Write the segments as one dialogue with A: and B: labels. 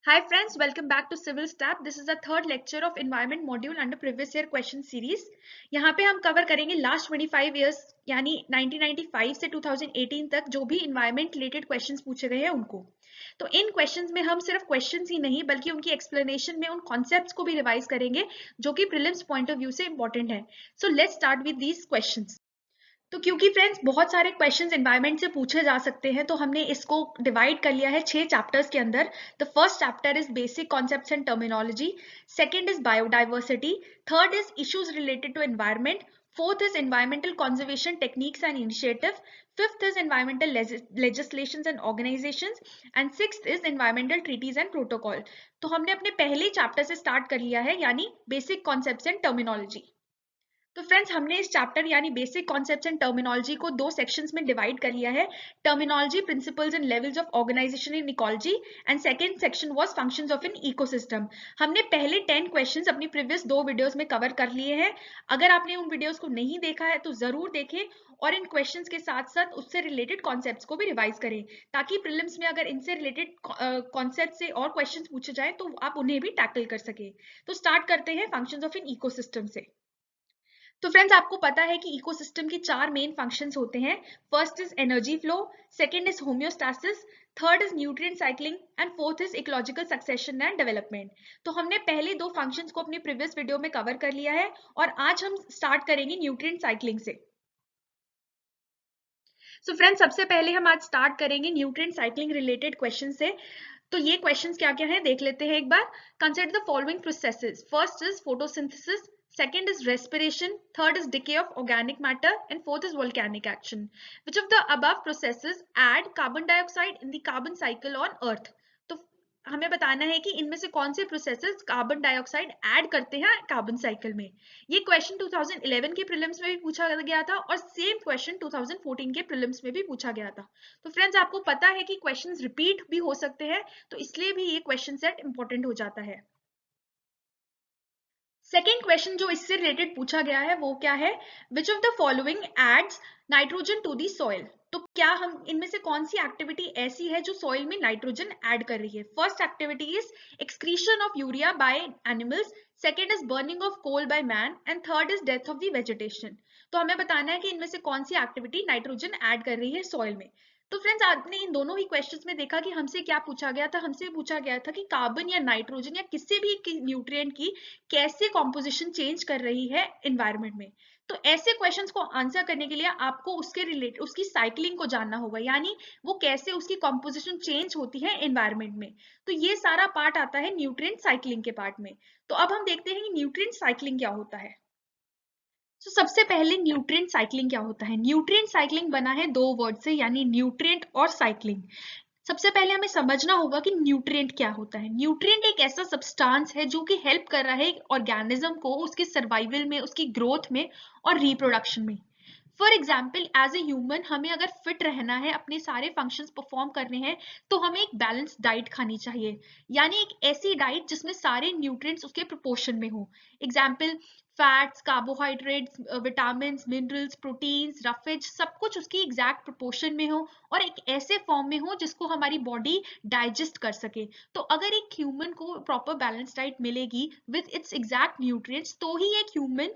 A: Hi friends, welcome back to Civil Stab. This is the third lecture of Environment module under previous year question series. यहाँ पे हम cover करेंगे last 25 years यानी 1995 से 2018 तक जो भी environment related questions पूछे गए हैं उनको. तो इन questions में हम सिर्फ questions ही नहीं बल्कि उनकी explanation में उन concepts को भी revise करेंगे जो कि prelims point of view से important है. So let's start with these questions. तो क्योंकि फ्रेंड्स बहुत सारे क्वेश्चंस एनवायरनमेंट से पूछे जा सकते हैं तो हमने इसको डिवाइड कर लिया है 6 चैप्टर्स के अंदर. The first chapter is basic concepts and terminology, second is biodiversity, third is issues related to environment, fourth is environmental conservation techniques and initiative, fifth is environmental legislations and organisations and sixth is environmental treaties and protocol. तो हमने अपने पहले chapter से start कर लिया है यानी basic concepts and terminology. तो फ्रेंड्स हमने इस चैप्टर यानी बेसिक कॉन्सेप्ट्स एंड टर्मिनोलॉजी को दो सेक्शंस में डिवाइड कर लिया है. Terminology, principles and levels of organisation in ecology and second section was functions of an ecosystem. हमने पहले 10 क्वेश्चंस अपनी प्रीवियस दो वीडियोस में कवर कर लिए हैं. अगर आपने उन वीडियोस को नहीं देखा है तो जरूर देखें और इन क्वेश्चंस के साथ साथ उससे रिलेटेड कॉन्सेप्ट्स को भी रिवाइज करें ताकि प्रीलिम्स में अगर इनसे रिलेटेड कॉन्सेप्ट से और क्वेश्चंस पूछे जाए तो आप उन्हें भी टैकल कर सके. तो स्टार्ट करते हैं फंक्शंस ऑफ एन इकोसिस्टम से. तो फ्रेंड्स आपको पता है कि इकोसिस्टम की चार मेन फंक्शंस होते हैं. First is energy flow, second is homeostasis, third is nutrient cycling and fourth is ecological succession and development. तो हमने पहले दो फंक्शंस को अपनी प्रीवियस वीडियो में कवर कर लिया है और आज हम स्टार्ट करेंगे न्यूट्रिएंट साइक्लिंग से. सो फ्रेंड्स सबसे पहले हम आज स्टार्ट करेंगे न्यूट्रिएंट साइक्लिंग रिलेटेड क्वेश्चन से. तो ये क्वेश्चंस क्या क्या हैं देख लेते हैं एक बार. Consider the following processes. First is photosynthesis, second is respiration, third is decay of organic matter and fourth is volcanic action. Which of the above processes add carbon dioxide in the carbon cycle on earth? तो हमें बताना है कि इनमें से कौन से processes carbon dioxide add करते हैं कार्बन साइकिल में. ये क्वेश्चन 2011 के प्रीलिम्स में भी पूछा गया था और सेम क्वेश्चन 2014 के प्रीलिम्स में भी पूछा गया था. तो फ्रेंड्स आपको पता है कि क्वेश्चंस रिपीट भी हो सकते हैं तो इसलिए भी ये क्वेश्चन सेट इंपॉर्टेंट हो जाता है. सेकेंड क्वेश्चन जो इससे रिलेटेड पूछा गया है वो क्या है. Which of the following adds nitrogen to the soil. तो क्या हम इनमें से कौन सी एक्टिविटी ऐसी है जो सॉइल में नाइट्रोजन ऐड कर रही है. First activity is excretion of urea by animals, second is burning of coal by man and third is death of the vegetation. तो हमें बताना है कि इनमें से कौन सी एक्टिविटी नाइट्रोजन ऐड कर रही है सॉइल में. तो फ्रेंड्स आपने इन दोनों ही क्वेश्चंस में देखा कि हमसे क्या पूछा गया था. हमसे पूछा गया था कि कार्बन या नाइट्रोजन या किसी भी न्यूट्रिएंट की कैसे कॉम्पोजिशन चेंज कर रही है एनवायरनमेंट में. तो ऐसे क्वेश्चंस को आंसर करने के लिए आपको उसके रिलेटेड उसकी साइक्लिंग को जानना होगा यानी वो कैसे उसकी कॉम्पोजिशन चेंज होती है एनवायरनमेंट में. तो ये सारा पार्ट आता है न्यूट्रिएंट साइक्लिंग के पार्ट में. तो अब हम देखते हैं कि न्यूट्रिएंट साइक्लिंग क्या होता है. तो सबसे पहले न्यूट्रिएंट साइक्लिंग क्या होता है. न्यूट्रिएंट साइक्लिंग बना है दो वर्ड से यानी न्यूट्रिएंट और साइक्लिंग. सबसे पहले हमें समझना होगा कि न्यूट्रिएंट क्या होता है. न्यूट्रिएंट एक ऐसा सब्सटेंस है जो कि हेल्प कर रहा है ऑर्गेनिज्म को उसके सर्वाइवल में, उसकी ग्रोथ में और रिप्रोडक्शन में. For example as a human हमें अगर फिट रहना है, अपने सारे फंक्शंस परफॉर्म करने हैं तो हमें एक बैलेंस डाइट खानी चाहिए यानी एक ऐसी डाइट जिसमें सारे न्यूट्रिएंट्स उसके प्रोपोर्शन में हो. Example fats, carbohydrates, vitamin, minerals, proteins, roughage सब कुछ उसकी एग्जैक्ट प्रोपोर्शन में हो और एक ऐसे फॉर्म में हो जिसको हमारी बॉडी डाइजेस्ट कर सके. तो अगर एक ह्यूमन को प्रॉपर बैलेंस डाइट मिलेगी विद इट्स एग्जैक्ट न्यूट्रिएंट्स तो ही एक ह्यूमन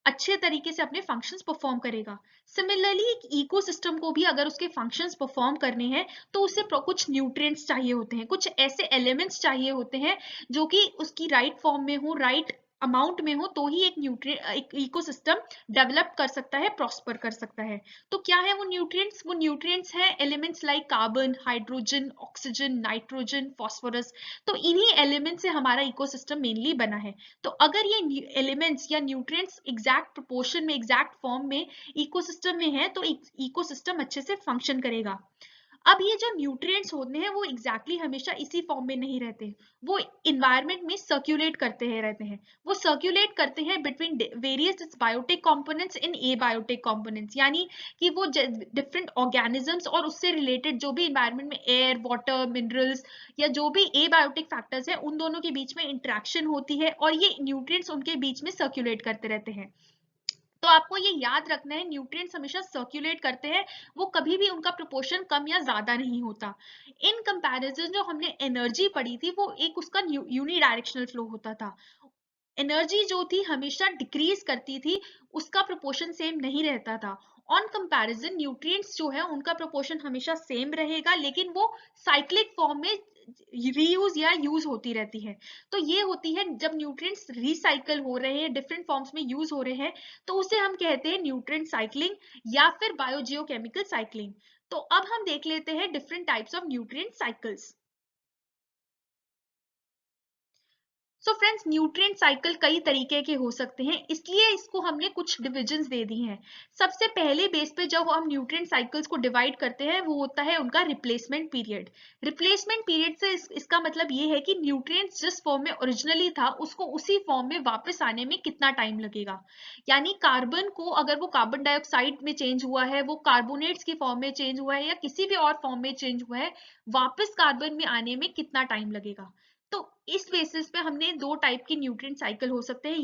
A: अच्छे तरीके से अपने फंक्शंस परफॉर्म करेगा. सिमिलरली एक इकोसिस्टम को भी अगर उसके फंक्शंस परफॉर्म करने हैं तो उसे कुछ न्यूट्रिएंट्स चाहिए होते हैं, कुछ ऐसे एलिमेंट्स चाहिए होते हैं जो कि उसकी राइट फॉर्म में हो, राइट अमाउंट में हो तो ही एक इकोसिस्टम डेवलप कर सकता है, प्रॉस्पर कर सकता है. तो क्या है वो न्यूट्रिएंट्स. वो न्यूट्रिएंट्स हैं elements like carbon, hydrogen, oxygen, nitrogen, phosphorus. तो इन्हीं एलिमेंट से हमारा इकोसिस्टम मेनली बना है. तो अगर ये एलिमेंट्स या न्यूट्रिएंट्स एग्जैक्ट प्रोपोर्शन में, एग्जैक्ट फॉर्म में इकोसिस्टम में है तो इकोसिस्टम अच्छे से फंक्शन करेगा. अब ये जो न्यूट्रिएंट्स होते हैं वो एग्जैक्टली हमेशा इसी फॉर्म में नहीं रहते. वो इन्वायरमेंट में सर्कुलेट करते हैं रहते हैं. वो सर्कुलेट करते हैं between various biotic components in abiotic components यानी कि वो डिफरेंट ऑर्गेनिजम्स और उससे रिलेटेड जो भी इन्वायरमेंट में एयर, वाटर, मिनरल्स या जो भी एबायोटिक फैक्टर्स है उन दोनों के बीच में इंटरेक्शन होती है और ये न्यूट्रिएंट्स उनके बीच में सर्कुलेट करते रहते हैं. तो आपको ये याद रखना है, न्यूट्रिएंट्स हमेशा सर्कुलेट करते हैं, वो कभी भी उनका प्रोपोर्शन कम या ज्यादा नहीं होता। इन कंपैरिजन जो हमने एनर्जी पढ़ी थी वो एक उसका यूनिडायरेक्शनल फ्लो होता था। एनर्जी जो थी हमेशा डिक्रीज करती थी, उसका प्रोपोर्शन सेम नहीं रहता था। ऑन कंपैरिजन न्यूट्रिएंट्स जो है उनका प्रोपोर्शन हमेशा सेम रहेगा, लेकिन वो साइक्लिक फॉर्म में रीयूज या यूज होती रहती है। तो ये होती है जब न्यूट्रिएंट्स रिसाइकल हो रहे हैं, डिफरेंट फॉर्म्स में यूज हो रहे हैं, तो उसे हम कहते हैं न्यूट्रिएंट साइक्लिंग या फिर बायोजियोकेमिकल साइक्लिंग। तो अब हम देख लेते हैं different types of nutrient cycles. So friends, nutrient cycle कई तरीके के हो सकते हैं, इसलिए इसको हमने कुछ डिविजन्स दे दी हैं। सबसे पहले बेस पे जब हम न्यूट्रिएंट साइकिल्स को डिवाइड करते हैं वो होता है उनका रिप्लेसमेंट पीरियड। रिप्लेसमेंट पीरियड से इसका मतलब ये है कि न्यूट्रिएंट्स जिस फॉर्म में ओरिजिनली था उसको उसी फॉर्म में वापस आने में कितना टाइम लगेगा। यानी कार्बन को अगर वो कार्बन डाइऑक्साइड में चेंज हुआ है, वो कार्बोनेट्स की फॉर्म में चेंज हुआ है या किसी भी और फॉर्म में चेंज हुआ है, वापस कार्बन में आने में कितना टाइम लगेगा। तो इस बेसिस पे हमने दो टाइप की न्यूट्रिएंट साइकिल हो सकते हैं,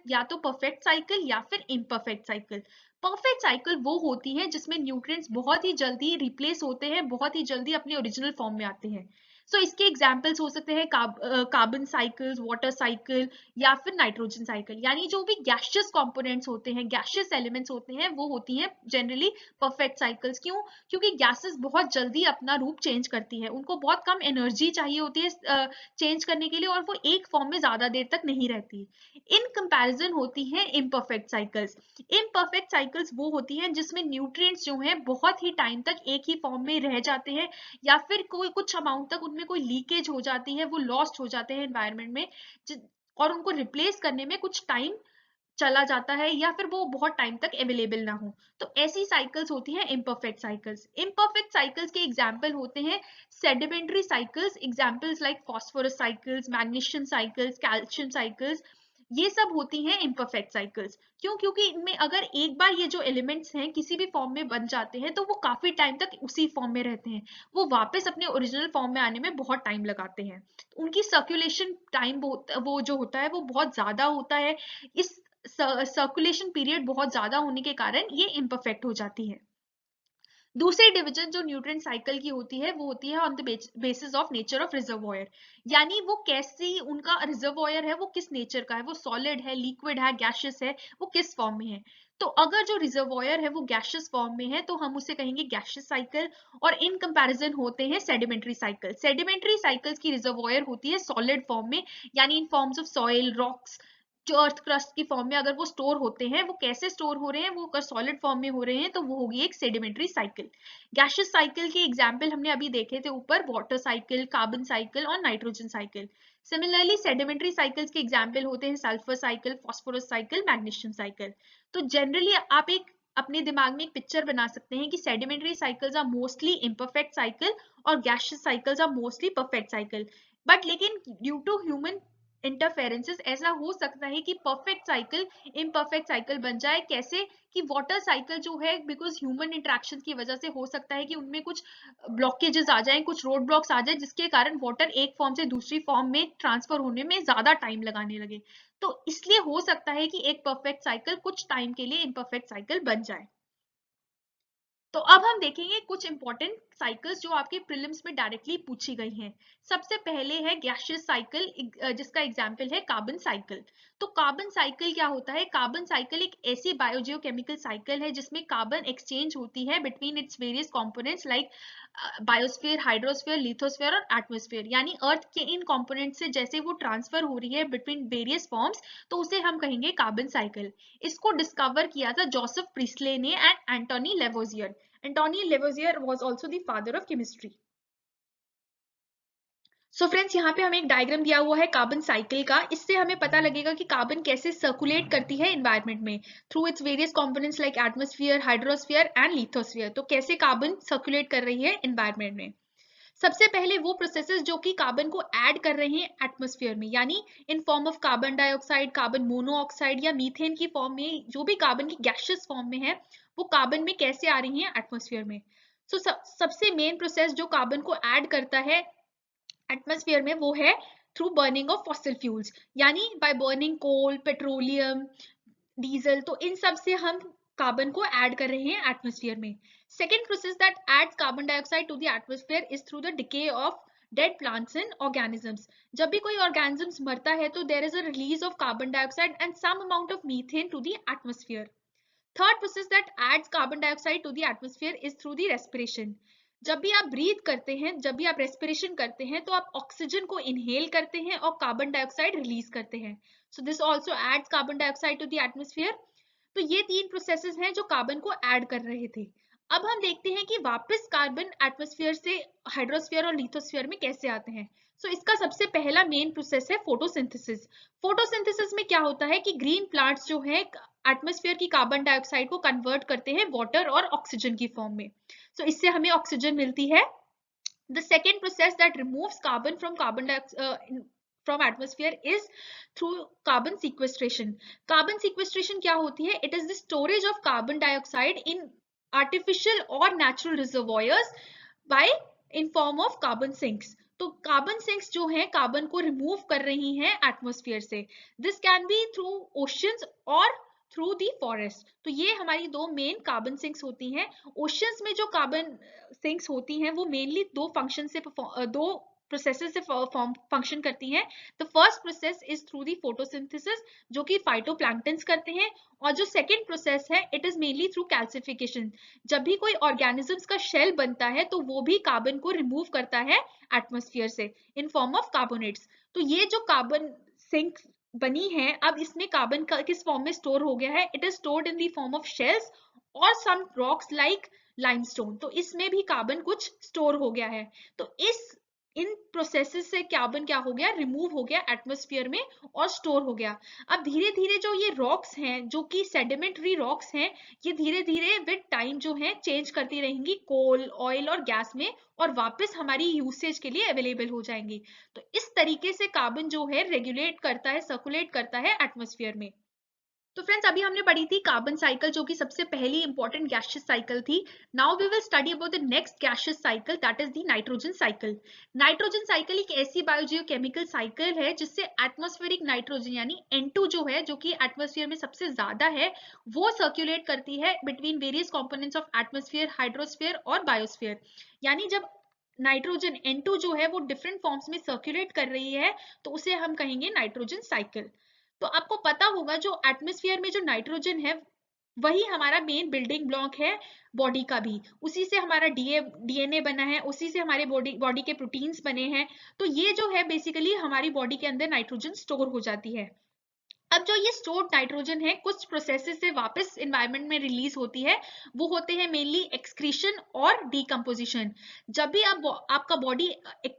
A: या तो परफेक्ट साइकिल या फिर इम्परफेक्ट साइकिल। परफेक्ट साइकिल वो होती है जिसमें न्यूट्रिएंट्स बहुत ही जल्दी रिप्लेस होते हैं, बहुत ही जल्दी अपने ओरिजिनल फॉर्म में आते हैं। सो इसके एग्जांपल्स हो सकते हैं कार्बन साइकिल्स, वाटर साइकिल या फिर नाइट्रोजन साइकिल। यानी जो भी गैसियस कंपोनेंट्स होते हैं, गैसियस एलिमेंट्स होते हैं, वो होती हैं जनरली परफेक्ट साइकिल्स। क्यों? क्योंकि गैसेस बहुत जल्दी अपना रूप चेंज करती है, उनको बहुत कम एनर्जी चाहिए होती है चेंज करने के लिए, और वो एक फॉर्म में ज्यादा देर तक नहीं रहती। इन कंपैरिजन होती हैं इम्परफेक्ट साइकिल्स। इम्परफेक्ट साइकिल्स वो होती हैं जिसमें न्यूट्रिएंट्स जो हैं बहुत ही टाइम तक एक ही फॉर्म में रह जाते हैं, या फिर कोई कुछ अमाउंट तक उनमें कोई लीकेज हो जाती है, वो लॉस्ट हो जाते हैं एनवायरनमेंट में, और उनको रिप्लेस करने में कुछ टाइम चला जाता है या फिर वो बहुत टाइम तक अवेलेबल ना हो। तो ऐसी साइकिल्स होती हैं इम्परफेक्ट साइकिल्स। इम्परफेक्ट साइकिल्स के एग्जांपल होते हैं sedimentary cycles, examples like phosphorus cycles, magnesium cycles, calcium cycles. ये सब होती हैं इम्परफेक्ट साइकिल्स। क्यों? क्योंकि इनमें अगर एक बार ये जो एलिमेंट्स हैं किसी भी फॉर्म में बन जाते हैं तो वो काफी टाइम तक उसी फॉर्म में रहते हैं, वो वापस अपने ओरिजिनल फॉर्म में आने में बहुत टाइम लगाते हैं। उनकी सर्कुलेशन टाइम वो जो होता है वो बहुत ज्यादा होता है। इस सर्कुलेशन पीरियड बहुत ज्यादा होने के कारण ये इम्परफेक्ट हो जाती है। दूसरी डिवीजन जो न्यूट्रिएंट साइकिल की होती है वो होती है on the basis of nature of reservoir. यानी वो कैसी उनका रिजर्वॉयर है, वो किस नेचर का है, वो सॉलिड है, लिक्विड है, गैसियस है, वो किस फॉर्म में है। तो अगर जो रिजर्वॉयर है वो गैसियस फॉर्म में है तो हम उसे कहेंगे गैसियस साइकिल। और इन कंपैरिजन होते हैं सेडिमेंट्री साइकिल। सेडिमेंट्री साइकिल्स की रिजर्वॉयर होती है सॉलिड फॉर्म में, यानी इन फॉर्म्स ऑफ सॉइल, रॉक्स, जो अर्थ क्रस्ट की फॉर्म में अगर वो स्टोर होते हैं, वो कैसे स्टोर हो रहे हैं, वो अगर सॉलिड फॉर्म में हो रहे हैं तो वो होगी एक सेडिमेंट्री साइकिल। गैसियस साइकिल के एग्जांपल हमने अभी देखे थे ऊपर, वाटर साइकिल, कार्बन साइकिल और nitrogen cycle. Similarly sedimentary cycles के एग्जांपल होते हैं sulphur cycle, phosphorus cycle, magnesium cycle. तो जनरली आप एक अपने दिमाग में एक पिक्चर बना सकते हैं कि sedimentary cycles are mostly imperfect cycle और gaseous cycles are mostly perfect cycle. But लेकिन ड्यू टू ह्यूमन इंटरफेरेंसेस ऐसा हो सकता है कि परफेक्ट साइकिल इम्परफेक्ट साइकिल बन जाए। कैसे? कि वाटर साइकिल जो है बिकॉज ह्यूमन इंटरेक्शन की वजह से हो सकता है कि उनमें कुछ ब्लॉकेजेस आ जाएं, कुछ रोड ब्लॉक्स आ जाए, जिसके कारण वाटर एक फॉर्म से दूसरी फॉर्म में ट्रांसफर होने में ज्यादा टाइम लगाने लगे। तो इसलिए हो सकता है कि एक परफेक्ट साइकिल कुछ टाइम के लिए इम्परफेक्ट साइकिल बन जाए। तो अब हम देखेंगे कुछ इंपॉर्टेंट साइकिल्स जो आपके प्रीलिम्स में डायरेक्टली पूछी गई हैं। सबसे पहले है गैसियस साइकिल, जिसका एग्जांपल है कार्बन साइकिल। तो कार्बन साइकिल क्या होता है? कार्बन साइकिल एक ऐसी बायोजियोकेमिकल साइकिल है जिसमें कार्बन एक्सचेंज होती है between its various components like biosphere, hydrosphere, lithosphere और एटमॉस्फेयर। यानी अर्थ के इन कंपोनेंट से जैसे वो ट्रांसफर हो रही है बिटवीन वेरियस फॉर्म्स, तो उसे हम कहेंगे कार्बन साइकिल। इसको डिस्कवर किया था जोसेफ प्रिस्ले ने and Antoine Lavoisier. Antoine Lavoisier was also the father of chemistry. So friends, यहाँ पे हमें एक डायग्राम दिया हुआ है कार्बन साइकिल का। इससे हमें पता लगेगा कि कार्बन कैसे सर्कुलेट करती है एनवायरनमेंट में through its various components like atmosphere, hydrosphere and lithosphere. तो कैसे कार्बन सर्कुलेट कर रही है एनवायरनमेंट में। सबसे पहले वो प्रोसेसेस जो कि कार्बन को ऐड कर रहे हैं एटमॉस्फेयर में, यानी इन form of carbon dioxide, carbon monoxide या मीथेन की फॉर्म में, जो भी कार्बन की गैसियस फॉर्म में है, वो कार्बन में कैसे आ रही हैं एटमॉस्फेयर में। सबसे मेन प्रोसेस जो कार्बन को ऐड करता है एटमॉस्फेयर में वो है through burning of fossil fuels. यानी by burning coal, petroleum, diesel, तो इन सब से हम कार्बन को ऐड कर रहे हैं एटमॉस्फेयर में। Second process that adds carbon dioxide to the atmosphere is through the decay of dead plants and organisms. जब भी कोई ऑर्गेनिजम्स मरता है तो there is a release of carbon dioxide and some amount of methane to the atmosphere. Third process that adds carbon dioxide to the atmosphere is through the respiration. जब भी आप breathe करते हैं, जब भी आप रेस्पिरेशन करते हैं, तो आप ऑक्सीजन को इनहेल करते हैं और कार्बन डाइऑक्साइड रिलीज करते हैं। So this also adds carbon dioxide to the atmosphere. तो ये तीन प्रोसेसेस हैं जो कार्बन को ऐड कर रहे थे। अब हम देखते हैं कि वापस कार्बन एटमॉस्फेयर से हाइड्रोस्फीयर और लिथोस्फीयर में कैसे आते हैं। इसका सबसे पहला मेन प्रोसेस है फोटोसिंथेसिस। फोटोसिंथेसिस में क्या होता है कि ग्रीन प्लांट्स जो है एटमॉस्फेयर की कार्बन डाइऑक्साइड को कन्वर्ट करते हैं वाटर और ऑक्सीजन की फॉर्म में। इससे हमें ऑक्सीजन मिलती है। The second process that removes carbon from atmosphere is through carbon sequestration. Carbon sequestration क्या होती है? It is the storage of carbon dioxide in artificial or natural reservoirs by in form of carbon sinks. तो carbon sinks जो हैं carbon को remove कर रही हैं एटमॉस्फेयर से। This can B through oceans और थ्रू दी फॉरेस्ट। तो ये हमारी दो मेन कार्बन सिंक्स होती हैं। ओशंस में जो कार्बन सिंक्स होती हैं वो मेनली दो फंक्शन से दो प्रोसेसेस से फंक्शन करती हैं। The first process is through the photosynthesis जो कि फाइटोप्लैंक्टन्स करते हैं, और जो सेकेंड प्रोसेस है it is mainly through calcification. जब भी कोई ऑर्गेनिजम्स का शेल बनता है तो वो भी कार्बन को रिमूव करता है एटमॉस्फेयर से इन फॉर्म ऑफ कार्बोनेट्स। तो ये जो कार्बन सिंक बनी है, अब इसमें कार्बन किस फॉर्म में स्टोर हो गया है? It is stored in the form of shells और सम रॉक्स लाइक लाइमस्टोन। तो इसमें भी कार्बन कुछ स्टोर हो गया है। तो इन प्रोसेसेस से कार्बन क्या हो गया? रिमूव हो गया एटमॉस्फेयर में और स्टोर हो गया। अब धीरे धीरे जो ये रॉक्स हैं जो कि सेडिमेंट्री रॉक्स हैं, ये धीरे धीरे विद टाइम जो है चेंज करती रहेंगी कोल, ऑयल और गैस में, और वापस हमारी यूसेज के लिए अवेलेबल हो जाएंगी। तो इस तरीके से कार्बन जो है रेगुलेट करता है, सर्कुलेट करता है एटमॉस्फेयर में। तो फ्रेंड्स अभी हमने पढ़ी थी कार्बन साइकिल जो कि सबसे पहली इंपॉर्टेंट गैसियस साइकिल थी। Now we will study about the next gaseous cycle that is the nitrogen cycle. Nitrogen cycle एक ऐसी बायोजियोकेमिकल साइकिल है जिससे एटमॉस्फेरिक नाइट्रोजन यानी N2 जो है, जो कि एटमॉस्फेयर में सबसे ज्यादा है, वो सर्कुलेट करती है between various components of atmosphere, hydrosphere और बायोस्फेयर। यानी जब नाइट्रोजन N2 जो है वो डिफरेंट फॉर्म्स में सर्कुलेट कर रही है तो उसे हम कहेंगे नाइट्रोजन साइकिल। तो आपको पता होगा जो एटमॉस्फेयर में जो नाइट्रोजन है वही हमारा मेन बिल्डिंग ब्लॉक है बॉडी का भी। उसी से हमारा डीएनए बना है, उसी से हमारे बॉडी के प्रोटीन्स बने हैं। तो ये जो है बेसिकली हमारी बॉडी के अंदर नाइट्रोजन स्टोर हो जाती है। अब जो ये स्टोर्ड नाइट्रोजन है कुछ प्रोसेसेस से वापस एनवायरनमेंट में रिलीज होती है। वो होते हैं मेनली एक्सक्रीशन और डीकम्पोजिशन। जब भी आपका बॉडी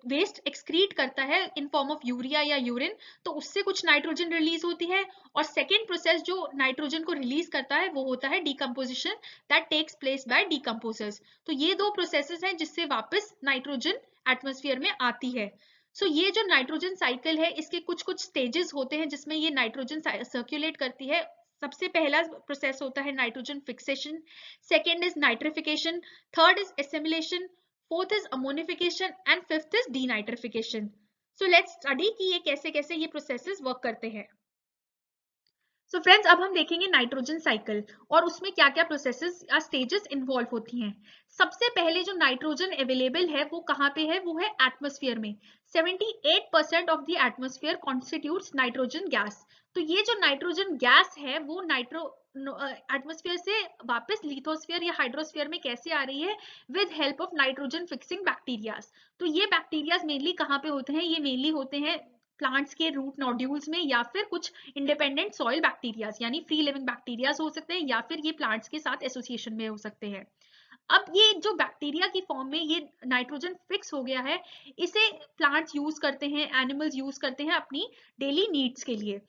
A: वेस्ट एक्सक्रीट करता है इन फॉर्म ऑफ यूरिया या यूरिन, तो उससे कुछ नाइट्रोजन रिलीज होती है। और सेकेंड प्रोसेस जो नाइट्रोजन को रिलीज करता है वो होता है decomposition that takes place by decomposers. तो ये दो प्रोसेसेस हैं जिससे वापस नाइट्रोजन एटमॉस्फेयर में आती है। ये जो नाइट्रोजन साइकिल है इसके कुछ कुछ स्टेजेस होते हैं जिसमें ये नाइट्रोजन सर्कुलेट करती है। सबसे पहला प्रोसेस होता है nitrogen fixation, second is nitrification, third is assimilation, fourth is ammonification and fifth is denitrification. So let's study कि ये कैसे कैसे ये प्रोसेसेस वर्क करते हैं। फ्रेंड्स अब हम देखेंगे नाइट्रोजन साइकिल और उसमें क्या क्या प्रोसेसेस या स्टेजेस इन्वॉल्व होती हैं। सबसे पहले जो नाइट्रोजन अवेलेबल है वो कहाँ पे है? वो है एटमॉस्फेयर में। 78% of the atmosphere constitutes nitrogen gas. तो ये जो नाइट्रोजन गैस है वो एटमॉस्फेयर से वापस लिथोस्फेयर या हाइड्रोस्फेयर में कैसे आ रही है? With help of nitrogen fixing bacterias. तो ये बैक्टीरियाज मेनली कहाँ पे होते हैं? ये मेनली होते हैं प्लांट्स के रूट नोड्यूल्स में, या फिर कुछ इंडिपेंडेंट सॉइल बैक्टीरियाज यानी फ्री लिविंग बैक्टीरियाज हो सकते हैं, या फिर ये प्लांट्स के साथ एसोसिएशन में हो सकते हैं। अब ये जो बैक्टीरिया की फॉर्म में ये नाइट्रोजन फिक्स हो गया है, इसे प्लांट्स यूज करते हैं, एनिमल्स यूज करते हैं अपनी डेली नीड्स के लिए।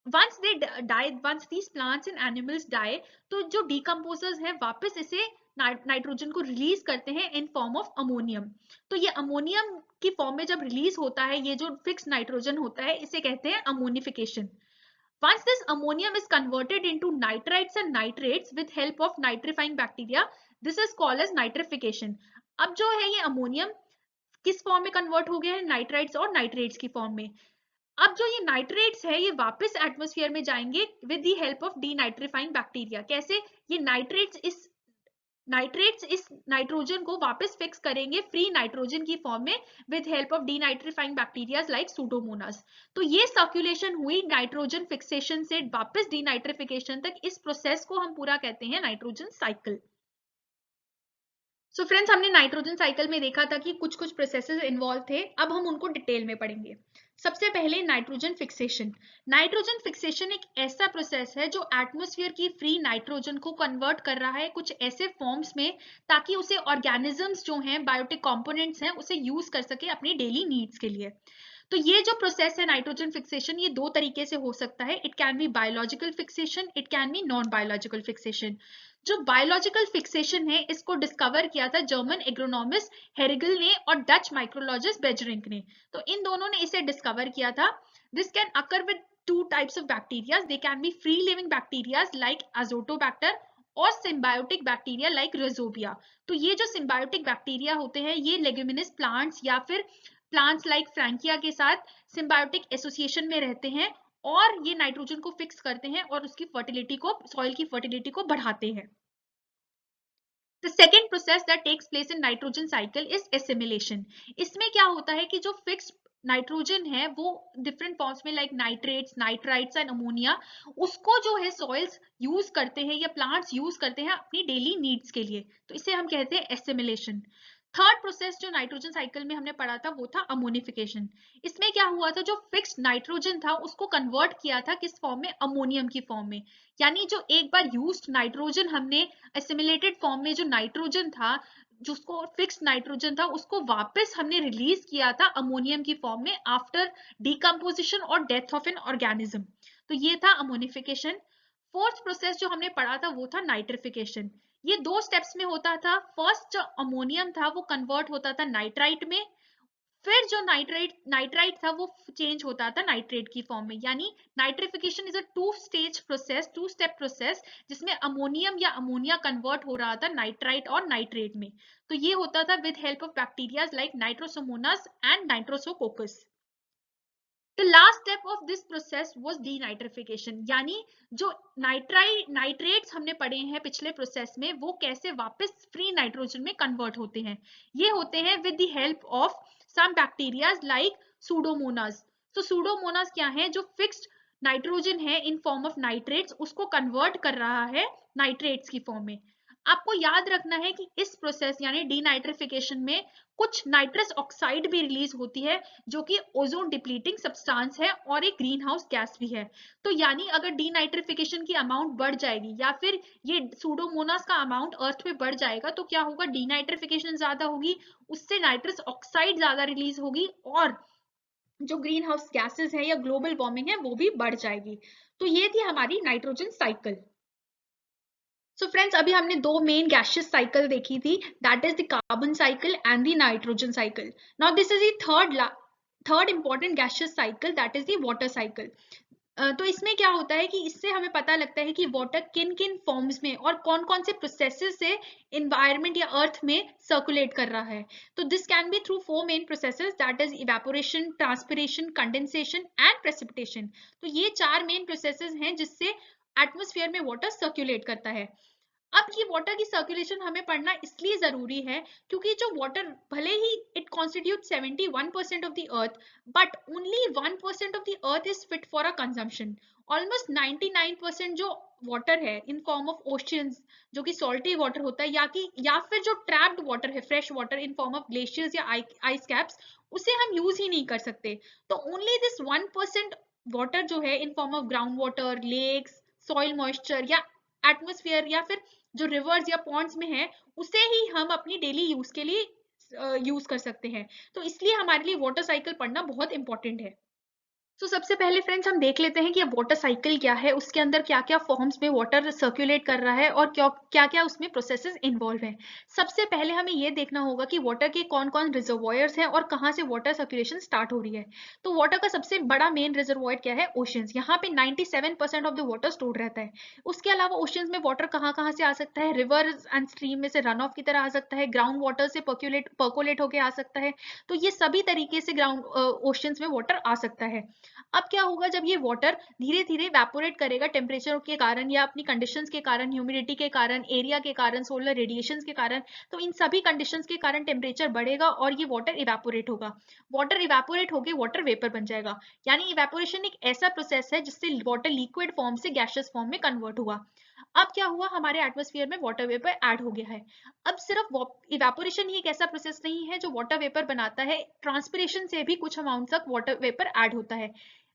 A: once they die, once these plants and animals die, तो जो decomposers हैं वापस इसे नाइट्रोजन को रिलीज करते हैं इन फॉर्म ऑफ अमोनियम। तो ये अमोनियम की फॉर्म में जब रिलीज होता है ये जो फिक्स नाइट्रोजन होता है इसे कहते हैं ammonification. Once this ammonium is converted into nitrites and nitrates with help of nitrifying bacteria, this is called as nitrification. अब जो है ये अमोनियम किस फॉर्म में कन्वर्ट हो गया है? नाइट्राइट्स और नाइट्रेट्स की फॉर्म में। अब जो ये नाइट्रेट्स है ये वापस एटमॉस्फेयर में जाएंगे with the help of denitrifying bacteria. कैसे? ये नाइट्रेट्स इस नाइट्रोजन को वापस फिक्स करेंगे फ्री नाइट्रोजन की फॉर्म में with help of denitrifying bacteria like Pseudomonas. तो ये सर्कुलेशन हुई नाइट्रोजन फिक्सेशन से वापस डीनाइट्रिफिकेशन तक, इस प्रोसेस को हम पूरा कहते हैं नाइट्रोजन साइकिल। सो फ्रेंड्स, हमने नाइट्रोजन साइकिल में देखा था कि कुछ कुछ प्रोसेसेस इन्वॉल्व थे, अब हम उनको डिटेल में पढ़ेंगे। सबसे पहले नाइट्रोजन फिक्सेशन। नाइट्रोजन फिक्सेशन एक ऐसा प्रोसेस है जो एटमॉस्फेयर की फ्री नाइट्रोजन को कन्वर्ट कर रहा है कुछ ऐसे फॉर्म्स में ताकि उसे ऑर्गेनिजम्स जो हैं, बायोटिक कंपोनेंट्स हैं, उसे यूज कर सके अपनी डेली नीड्स के लिए। तो ये जो प्रोसेस है नाइट्रोजन फिक्सेशन, ये दो तरीके से हो सकता है। It can B biological fixation, it can B non biological fixation. जो बायोलॉजिकल फिक्सेशन है इसको डिस्कवर किया था जर्मन एग्रोनॉमिस्ट हेरिगल ने और डच माइक्रोलॉजिस्ट बेजरिंक ने। तो इन दोनों ने इसे डिस्कवर किया था। This can occur with two types of bacteria. They can be free living bacteria like Azotobacter और सिम्बायोटिक बैक्टीरिया लाइक रिजोबिया। तो ये जो सिम्बायोटिक बैक्टीरिया होते हैं ये लेग्यूमिनस प्लांट्स या फिर प्लांट्स लाइक फ्रैंकिया के साथ सिम्बायोटिक एसोसिएशन में रहते हैं और ये नाइट्रोजन को फिक्स करते हैं और उसकी फर्टिलिटी को, सॉइल की फर्टिलिटी को बढ़ाते हैं। The second process that takes place in nitrogen cycle is assimilation. इसमें क्या होता है कि जो फिक्स्ड नाइट्रोजन है वो डिफरेंट फॉर्म्स में like nitrates, nitrites and ammonia, उसको जो है सॉइल्स यूज करते हैं या प्लांट्स यूज करते हैं अपनी डेली नीड्स के लिए। तो इसे हम कहते हैं एसिमिलेशन। थर्ड प्रोसेस जो नाइट्रोजन साइकिल में हमने पढ़ा था वो था अमोनिफिकेशन। इसमें क्या हुआ था, जो फिक्स्ड नाइट्रोजन था उसको कन्वर्ट किया था किस फॉर्म में? अमोनियम की फॉर्म में। यानी जो एक बार यूज्ड नाइट्रोजन हमने एसिमिलेटेड फॉर्म में जो नाइट्रोजन था, जिसको फिक्स्ड नाइट्रोजन था, उसको वापस हमने रिलीज किया था अमोनियम की फॉर्म में आफ्टर डिकम्पोजिशन और डेथ ऑफ एन ऑर्गेनिज्म। तो ये था अमोनिफिकेशन। फोर्थ प्रोसेस जो हमने पढ़ा था वो था नाइट्रिफिकेशन। ये दो स्टेप्स में होता था। फर्स्ट जो अमोनियम था वो कन्वर्ट होता था नाइट्राइट में, फिर जो नाइट्राइट था वो चेंज होता था नाइट्रेट की फॉर्म में। यानी nitrification is a two stage process, two step process, जिसमें अमोनियम या अमोनिया कन्वर्ट हो रहा था नाइट्राइट और नाइट्रेट में। तो ये होता था with help of bacteria like Nitrosomonas and नाइट्रोसोकोकस। The last step of this process was denitrification, यानी जो नाइट्रेट्स हमने पढ़े हैं पिछले प्रोसेस में वो कैसे वापस फ्री नाइट्रोजन में कन्वर्ट होते हैं। ये होते हैं with the help of some bacteria like Pseudomonas. तो सूडोमोनास क्या है? जो फिक्स्ड नाइट्रोजन है इन फॉर्म ऑफ नाइट्रेट्स उसको कन्वर्ट कर रहा है नाइट्रेट्स की फॉर्म में। आपको याद रखना है कि इस प्रोसेस यानी डीनाइट्रिफिकेशन में कुछ नाइट्रस ऑक्साइड भी रिलीज होती है जो कि ओजोन डिप्लीटिंग सब्सटेंस है और एक ग्रीन हाउस गैस भी है। तो यानी अगर डीनाइट्रिफिकेशन की अमाउंट बढ़ जाएगी या फिर ये सूडोमोनास का अमाउंट अर्थ में बढ़ जाएगा तो क्या होगा? डीनाइट्रिफिकेशन ज्यादा होगी, उससे नाइट्रस ऑक्साइड ज्यादा रिलीज होगी और जो ग्रीन हाउस गैसेस है या ग्लोबल वार्मिंग है वो भी बढ़ जाएगी। तो ये थी हमारी नाइट्रोजन साइकिल। सो फ्रेंड्स, अभी हमने दो मेन गैसियस साइकिल देखी थी, that is the carbon cycle and the nitrogen cycle. Now this is the third important gaseous cycle, that is the water cycle. तो इसमें क्या होता है कि इससे हमें पता लगता है कि वाटर किन किन फॉर्म्स में और कौन कौन से प्रोसेसेस से इन्वायरमेंट या अर्थ में सर्कुलेट कर रहा है। तो this can B through four main processes, that is evaporation, transpiration, condensation and precipitation. तो ये चार मेन प्रोसेसेस हैं जिससे एटमॉस्फेयर में वाटर सर्कुलेट करता है। अब ये वाटर की सर्कुलेशन हमें पढ़ना इसलिए जरूरी है क्योंकि जो वाटर भले ही it constitute 71% of the earth, but only 1% of the earth is fit for a consumption. Almost 99% जो वाटर है इन फॉर्म ऑफ ओशियंस, जो कि सॉल्टी वाटर होता है, या फिर जो ट्रैप्ड वाटर है fresh water in form of glaciers या आइस कैप्स, उसे हम यूज ही नहीं कर सकते। तो ओनली दिस 1% वाटर जो है in form of ground water, lakes, soil moisture या एटमॉस्फेयर या फिर जो रिवर्स या पॉन्ड्स में है, उसे ही हम अपनी डेली यूज के लिए यूज कर सकते हैं। तो इसलिए हमारे लिए वाटर साइकिल पढ़ना बहुत इंपॉर्टेंट है। तो सबसे पहले फ्रेंड्स हम देख लेते हैं कि वाटर साइकिल क्या है, उसके अंदर क्या क्या फॉर्म्स में वाटर सर्कुलेट कर रहा है और क्या क्या उसमें प्रोसेसेस इन्वॉल्व हैं। सबसे पहले हमें ये देखना होगा कि वाटर के कौन कौन रिजर्वॉयर्स हैं और कहाँ से वाटर सर्कुलेशन स्टार्ट हो रही है। तो वाटर का सबसे बड़ा मेन रिजर्वॉयर क्या है? ओशंस। यहाँ पे 97% ऑफ द वाटर स्टोर रहता है। उसके अलावा ओशंस में वाटर कहाँ कहाँ से आ सकता है? रिवर्स एंड स्ट्रीम में से रन ऑफ की तरह आ सकता है, ग्राउंड वाटर से पर्कोलेट होकर आ सकता है। तो ये सभी तरीके से ग्राउंड ओशंस में वाटर आ सकता है। अब क्या होगा, जब ये वाटर धीरे धीरे इवेपोरेट करेगा टेम्परेचर के कारण या अपनी कंडीशंस के कारण, ह्यूमिडिटी के कारण, एरिया के कारण, सोलर रेडिएशंस के कारण, तो इन सभी कंडीशंस के कारण टेम्परेचर बढ़ेगा और ये वाटर इवेपोरेट होगा। वाटर इवेपोरेट होकर वाटर वेपर बन जाएगा। यानी इवेपोरेशन एक ऐसा प्रोसेस है जिससे वाटर लिक्विड फॉर्म से गैसियस फॉर्म में कन्वर्ट हुआ। अब क्या हुआ, हमारे एटमॉस्फेयर में वाटर वेपर ऐड हो गया है। अब सिर्फ इवेपोरेशन ही एक ऐसा प्रोसेस नहीं है जो वाटर वेपर बनाता है, ट्रांसपिरेशन से भी कुछ अमाउंट तक वाटर वेपर ऐड होता है।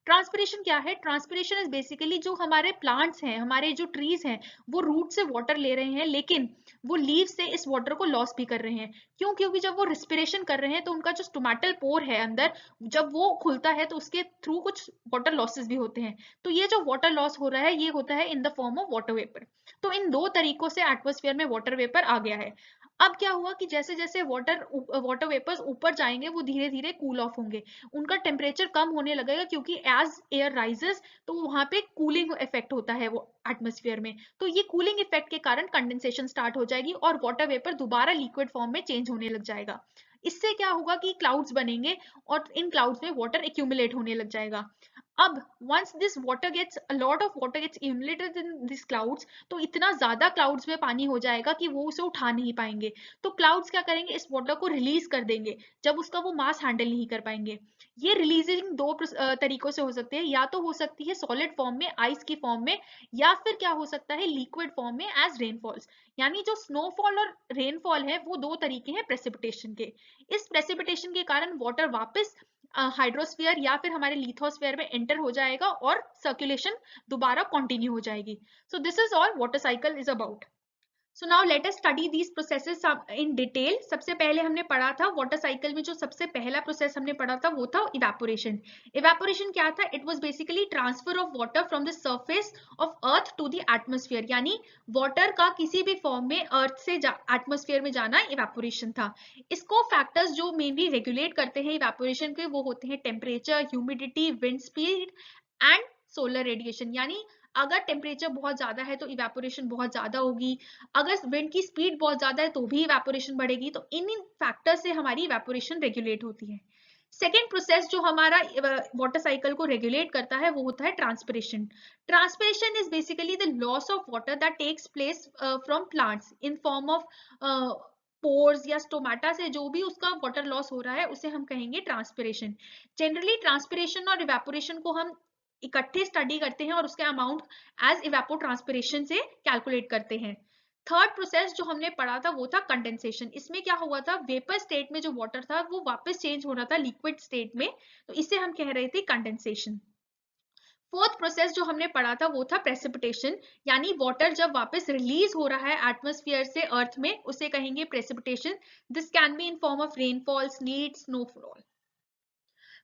A: ट्रांसपिरेशन क्या है? ट्रांसपिरेशन इज बेसिकली जो हमारे प्लांट्स हैं, हमारे जो ट्रीज हैं, वो रूट से वाटर ले रहे हैं, लेकिन वो लीव से इस वाटर को लॉस भी कर रहे हैं। क्यों? क्योंकि जब वो रिस्पिरेशन कर रहे हैं तो उनका जो स्टोमेटल पोर है अंदर, जब वो खुलता है तो उसके थ्रू कुछ वाटर लॉसेस भी होते हैं। तो ये जो वाटर लॉस हो रहा है ये होता है in the form of water vapour. तो इन दो तरीकों से एटमॉस्फेयर में वाटर वेपर आ गया है। अब क्या हुआ कि जैसे जैसे वाटर वेपर्स ऊपर जाएंगे वो धीरे धीरे कूल ऑफ होंगे, उनका टेम्परेचर कम होने लगेगा, क्योंकि एज एयर राइजेस तो वहां पे कूलिंग इफेक्ट होता है वो एटमॉस्फेयर में। तो ये कूलिंग इफेक्ट के कारण कंडेंसेशन स्टार्ट हो जाएगी और वाटर वेपर दोबारा लिक्विड फॉर्म में चेंज होने लग जाएगा। इससे क्या होगा कि क्लाउड्स बनेंगे और इन क्लाउड्स में वाटर एक्यूमुलेट होने लग जाएगा। अब once this water gets a lot of water gets accumulated in these clouds, तो इतना ज्यादा क्लाउड्स में पानी हो जाएगा कि वो उसे उठा नहीं पाएंगे। तो क्लाउड्स क्या करेंगे, इस वाटर को रिलीज कर देंगे जब उसका वो मास हैंडल नहीं कर पाएंगे। ये रिलीजिंग दो तरीकों से हो सकती है, या तो हो सकती है सॉलिड फॉर्म में, आइस की फॉर्म में, या फिर क्या हो सकता है लिक्विड फॉर्म में एज रेनफॉल्स। यानी जो स्नोफॉल और रेनफॉल है वो दो तरीके हैं प्रेसिपिटेशन के। इस प्रेसिपिटेशन के कारण वाटर वापस हाइड्रोस्फीयर या फिर हमारे लिथोस्फीयर में एंटर हो जाएगा और सर्कुलेशन दोबारा कंटिन्यू हो जाएगी। So this is all water cycle is about. So now let us study these processes in detail. सबसे पहले हमने पढ़ा था वाटर साइकिल में जो सबसे पहला प्रोसेस हमने पढ़ा था वो था इवेपोरेशन। इवेपोरेशन क्या था? It was basically transfer of water from the surface of earth to the atmosphere. यानी वाटर का किसी भी फॉर्म में अर्थ से एटमॉस्फेयर में जाना इवेपोरेशन था। इसको फैक्टर्स जो मेनली रेगुलेट करते हैं इवेपोरेशन के वो होते हैं temperature, humidity, wind speed and solar radiation. यानी अगर टेम्परेचर बहुत ज्यादा है तो इवेपोरेशन बहुत ज्यादा होगी, अगर विंड की स्पीड बहुत ज्यादा है तो भी इवेपोरेशन बढ़ेगी। तो इन फैक्टर से हमारी इवेपोरेशन रेगुलेट होती है। सेकेंड प्रोसेस जो हमारा वाटर साइकिल को रेगुलेट करता है वो होता है transpiration. Transpiration is basically the loss of water that takes place from plants in form of pores या स्टोमाटा से जो भी उसका वाटर लॉस हो रहा है उसे हम कहेंगे ट्रांसपिरेशन। जनरली ट्रांसपिरेशन और इवेपोरेशन को हम इकट्ठे स्टडी करते हैं और उसके अमाउंट एज इवेपोट्रांसपिरेशन से कैलकुलेट करते हैं। थर्ड प्रोसेस जो हमने पढ़ा था वो था कंडेंसेशन। इसमें क्या हुआ था, वेपर स्टेट में जो वाटर था वो वापस चेंज हो रहा था लिक्विड स्टेट में, तो इसे हम कह रहे थे कंडेंसेशन। फोर्थ प्रोसेस जो हमने पढ़ा था वो था प्रेसिपिटेशन। यानी वाटर जब वापस रिलीज हो रहा है एटमॉस्फेयर से अर्थ में उसे कहेंगे precipitation. This can be in form of rainfall, sleet, snowfall.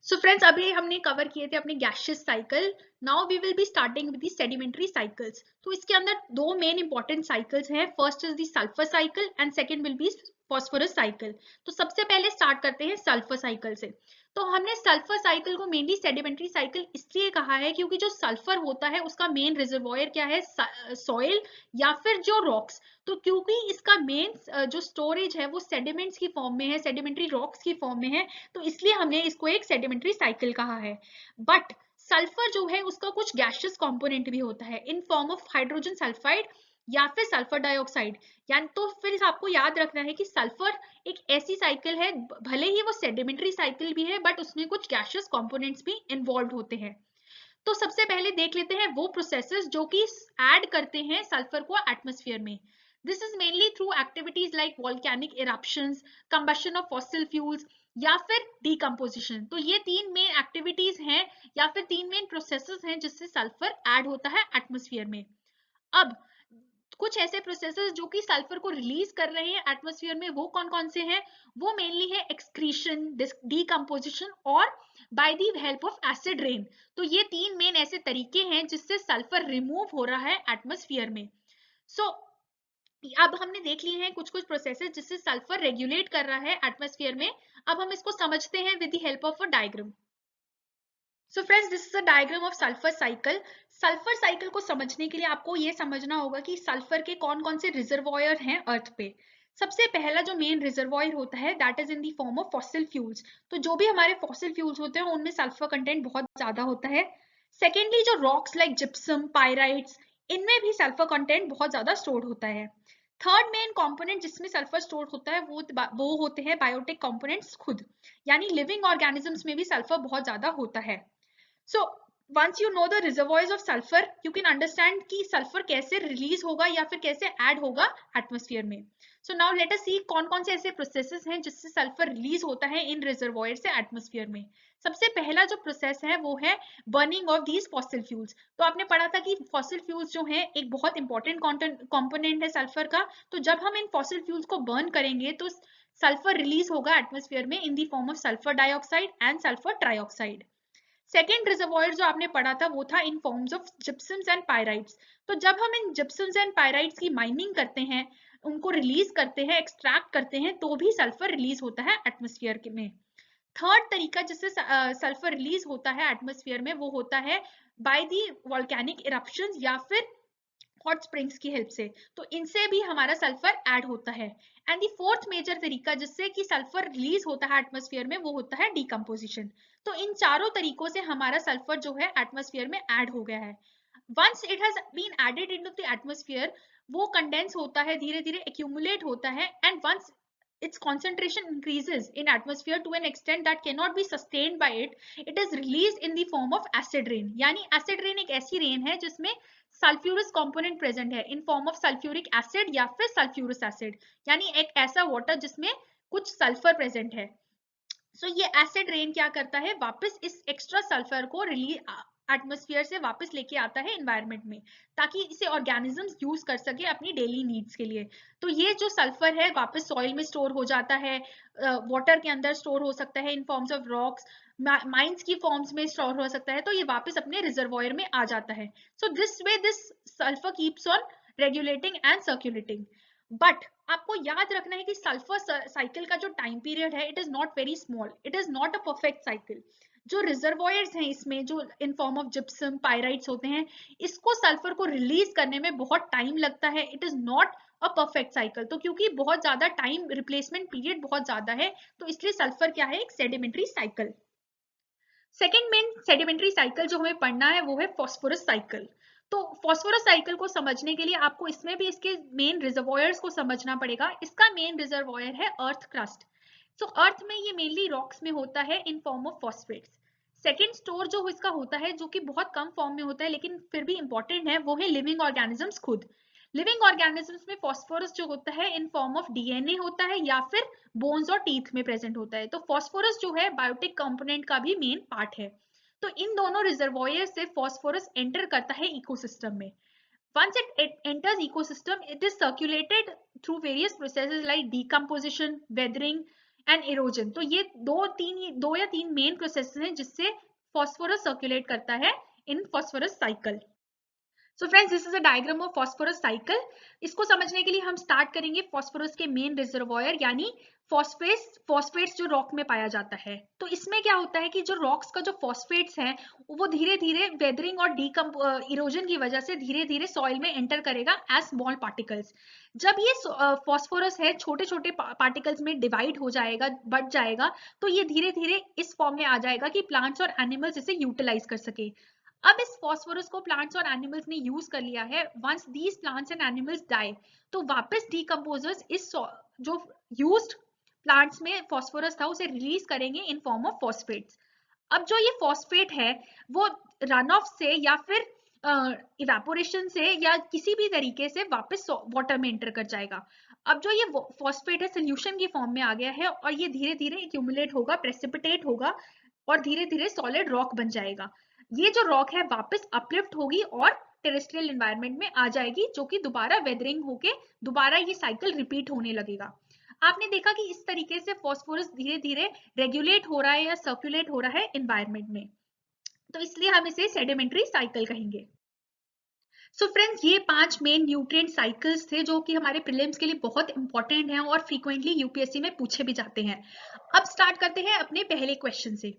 A: So friends अभी हमने कवर किए थे अपने gaseous cycle. Now we will be starting with the sedimentary cycles. तो इसके अंदर दो मेन इंपॉर्टेंट साइकिल्स हैं। First is the sulphur cycle and second will be phosphorus cycle. तो सबसे पहले स्टार्ट करते हैं सल्फर साइकिल से। तो हमने सल्फर साइकिल को मेनली सेडिमेंट्री साइकिल इसलिए कहा है क्योंकि जो सल्फर होता है उसका मेन रिजर्वॉयर क्या है, सॉइल या फिर जो रॉक्स। तो क्योंकि इसका मेन जो स्टोरेज है वो सेडिमेंट्स की फॉर्म में है, सेडिमेंट्री रॉक्स की फॉर्म में है, तो इसलिए हमने इसको एक सेडिमेंट्री साइकिल कहा है। बट सल्फर जो है उसका कुछ गैसियस कंपोनेंट भी होता है in form of hydrogen sulphide या फिर सल्फर डाइऑक्साइड। यानी तो फिर आपको याद रखना है कि सल्फर एक ऐसी साइकिल है, भले ही वो सेडिमेंट्री साइकिल भी है बट उसमें कुछ गैसियस कंपोनेंट्स भी इन्वॉल्व होते हैं। तो सबसे पहले देख लेते हैं वो प्रोसेसेस जो कि ऐड करते हैं सल्फर को एटमॉस्फेयर में। This is mainly through activities like volcanic eruptions, combustion of fossil fuels या फिर डीकम्पोजिशन। तो ये तीन मेन एक्टिविटीज हैं या फिर तीन मेन प्रोसेसेस हैं जिससे सल्फर ऐड होता है एटमॉस्फेयर में। अब कुछ ऐसे प्रोसेसेस जो कि सल्फर को रिलीज कर रहे हैं एटमॉस्फेयर में वो कौन कौन से हैं? वो मेनली है एक्सक्रीशन, डीकम्पोजिशन और by the help of acid rain. तो ये तीन मेन ऐसे तरीके हैं जिससे सल्फर रिमूव हो रहा है एटमॉस्फेयर में। सो अब हमने देख लिए हैं कुछ कुछ प्रोसेसेस जिससे सल्फर रेगुलेट कर रहा है एटमॉस्फेयर में। अब हम इसको समझते हैं with the help of a diagram. So friends this is a diagram of sulphur cycle. Sulphur cycle को समझने के लिए आपको ये समझना होगा कि सल्फर के कौन कौन से रिजर्वॉयर हैं अर्थ पे। सबसे पहला जो मेन रिजर्वॉयर होता है that is in the form of fossil fuels. तो जो भी हमारे फॉसिल फ्यूल्स होते हैं उनमें सल्फर कंटेंट बहुत ज्यादा होता है। सेकेंडली जो रॉक्स लाइक जिप्सम, पायराइट्स, इनमें भी सल्फर कंटेंट बहुत ज्यादा स्टोर्ड होता है। थर्ड मेन कंपोनेंट जिसमें सल्फर स्टोर होता है वो होते हैं बायोटिक कंपोनेंट्स खुद, यानी लिविंग ऑर्गेनिजम्स में भी सल्फर बहुत ज्यादा होता है। So once you know the reservoirs of sulfur, you can understand कि सल्फर कैसे रिलीज होगा या फिर कैसे ऐड होगा एटमॉस्फेयर में। So now let us see कौन कौन से ऐसे प्रोसेसेस हैं जिससे सल्फर रिलीज होता है इन रिजर्वॉयर से एटमॉस्फेयर में। सबसे पहला जो प्रोसेस है वो है burning of these fossil fuels. तो आपने पढ़ा था कि फॉसिल फ्यूल्स जो है एक बहुत इंपॉर्टेंट कंपोनेंट है सल्फर का। तो जब हम इन फॉसिल फ्यूल्स को बर्न करेंगे तो सल्फर रिलीज होगा एटमॉस्फेयर में in the form of sulphur dioxide and sulphur trioxide. Second reservoir जो आपने पढ़ा था वो था इन फॉर्म्स ऑफ जिप्सम्स एंड पायराइट्स। तो जब हम इन जिप्सम्स एंड पायराइट्स की माइनिंग करते हैं, उनको रिलीज करते हैं, एक्सट्रैक्ट करते हैं, तो भी सल्फर रिलीज होता है एटमॉस्फेयर में। थर्ड तरीका जिससे सल्फर रिलीज होता है एटमॉस्फेयर में वो होता है बाय दी वोल्केनिक इरप्शंस या फिर हॉट स्प्रिंग्स की हेल्प से। तो इनसे भी हमारा सल्फर ऐड होता है। एंड दी फोर्थ मेजर तरीका जिससे कि सल्फर रिलीज होता है एटमॉस्फेयर में वो होता है डीकम्पोजिशन। तो इन चारों तरीकों से हमारा सल्फर जो है एटमॉस्फेयर में ऐड हो गया है। Once it has been added into the atmosphere, वो कंडेंस होता है, धीरे धीरे एक्यूमुलेट होता है, and once its concentration increases in atmosphere to an extent that cannot be sustained by it, it is released in the form of acid rain। यानी acid rain एक ऐसी रेन है जिसमें सल्फ्यूरस कंपोनेंट प्रेजेंट है in form of sulphuric acid या फिर sulphurous acid, यानी एक ऐसा वाटर जिसमें कुछ सल्फर प्रेजेंट है। सो ये एसिड रेन क्या करता है, वापस इस एक्स्ट्रा सल्फर को रिलीज एटमॉस्फेयर से वापस लेके आता है एनवायरनमेंट में, ताकि इसे ऑर्गेनिजम्स यूज कर सके अपनी डेली नीड्स के लिए। तो ये जो सल्फर है वापस सॉइल में स्टोर हो जाता है, वाटर के अंदर स्टोर हो सकता है इन फॉर्म्स ऑफ रॉक्स, माइंस की फॉर्म्स में स्टोर हो सकता है, तो ये वापस अपने रिजर्वॉयर में आ जाता है। So this way this sulphur keeps on regulating and circulating. But आपको याद रखना है कि सल्फर साइकिल का जो टाइम पीरियड है it is not very small, it is not a perfect cycle. जो रिजर्वॉयर्स हैं इसमें जो इन फॉर्म ऑफ जिप्सम पायराइट्स होते हैं, इसको सल्फर को रिलीज करने में बहुत टाइम लगता है, it is not a perfect cycle. तो क्योंकि बहुत ज्यादा टाइम रिप्लेसमेंट पीरियड बहुत ज्यादा है, तो इसलिए सल्फर क्या है, एक sedimentary cycle. Second main sedimentary cycle जो हमें पढ़ना है वो है फॉस्फोरस साइकिल। तो फॉस्फोरस साइकिल को समझने के लिए आपको इसमें भी इसके मेन रिजर्वॉयर्स को समझना पड़ेगा। इसका मेन रिजर्वॉयर है अर्थ क्रस्ट। सो अर्थ में ये मेनली रॉक्स में होता है in form of phosphates. Second store जो इसका होता है, जो कि बहुत कम फॉर्म में होता है लेकिन फिर भी इंपॉर्टेंट है, वो है लिविंग ऑर्गेनिजम्स खुद। लिविंग ऑर्गेनिजम्स में फॉस्फोरस जो होता है इन फॉर्म ऑफ डीएनए होता है या फिर बोन्स और टीथ में प्रेजेंट होता है। तो फॉस्फोरस जो है बायोटिक कंपोनेंट का भी मेन पार्ट है। तो इन दोनों रिजर्वॉयर से फॉस्फोरस एंटर करता है इकोसिस्टम में। Once it enters ecosystem, it is circulated through various processes like decomposition, weathering and erosion। तो ये दो या तीन मेन प्रोसेसेस हैं जिससे फॉस्फोरस सर्कुलेट करता है in phosphorus cycle. So friends, this is a diagram of phosphorus cycle. इसको समझने के लिए हम स्टार्ट करेंगे फॉस्फोरस के मेन रिजर्वॉयर यानी फॉस्फेट्स जो रॉक में पाया जाता है। तो इसमें क्या होता है कि जो रॉक्स का जो फॉस्फेट्स हैं वो धीरे धीरे वेदरिंग और इरोजन की वजह से धीरे धीरे सॉइल में एंटर करेगा एज स्मॉल पार्टिकल्स। जब ये फॉस्फोरस है छोटे छोटे पार्टिकल्स में डिवाइड हो जाएगा, बढ़ जाएगा, तो ये धीरे धीरे इस फॉर्म में आ जाएगा कि प्लांट्स और एनिमल्स इसे यूटिलाइज कर सके। अब इस फॉस्फोरस को प्लांट्स और एनिमल्स ने यूज कर लिया है। Once these plants and animals die, तो वापस डीकम्पोजर्स इस जो यूज्ड प्लांट्स में फॉस्फोरस था उसे रिलीज करेंगे इन फॉर्म ऑफ फॉस्फेट्स। अब जो ये फॉस्फेट है वो रन ऑफ से या फिर इवेपोरेशन से या किसी भी तरीके से वापस वाटर में एंटर कर जाएगा। अब जो ये फॉस्फेट है सोल्यूशन की फॉर्म में आ गया है और ये धीरे धीरे एक्यूमुलेट होगा, प्रेसिपिटेट होगा और धीरे धीरे सॉलिड रॉक बन जाएगा। ये जो रॉक है वापस अपलिफ्ट होगी और टेरेस्ट्रियल एनवायरनमेंट में आ जाएगी, जो कि दोबारा वेदरिंग होके दोबारा ये साइकिल रिपीट होने लगेगा। आपने देखा कि इस तरीके से फॉस्फोरस धीरे धीरे रेगुलेट हो रहा है या सर्कुलेट हो रहा है एनवायरनमेंट में, तो इसलिए हम इसे सेडिमेंट्री साइकिल कहेंगे। सो फ्रेंड्स, ये 5 मेन न्यूट्रिएंट साइकिल्स थे जो कि हमारे प्रीलिम्स के लिए बहुत इंपॉर्टेंट हैं और फ्रीक्वेंटली यूपीएससी में पूछे भी जाते हैं। अब स्टार्ट करते हैं अपने पहले क्वेश्चन से।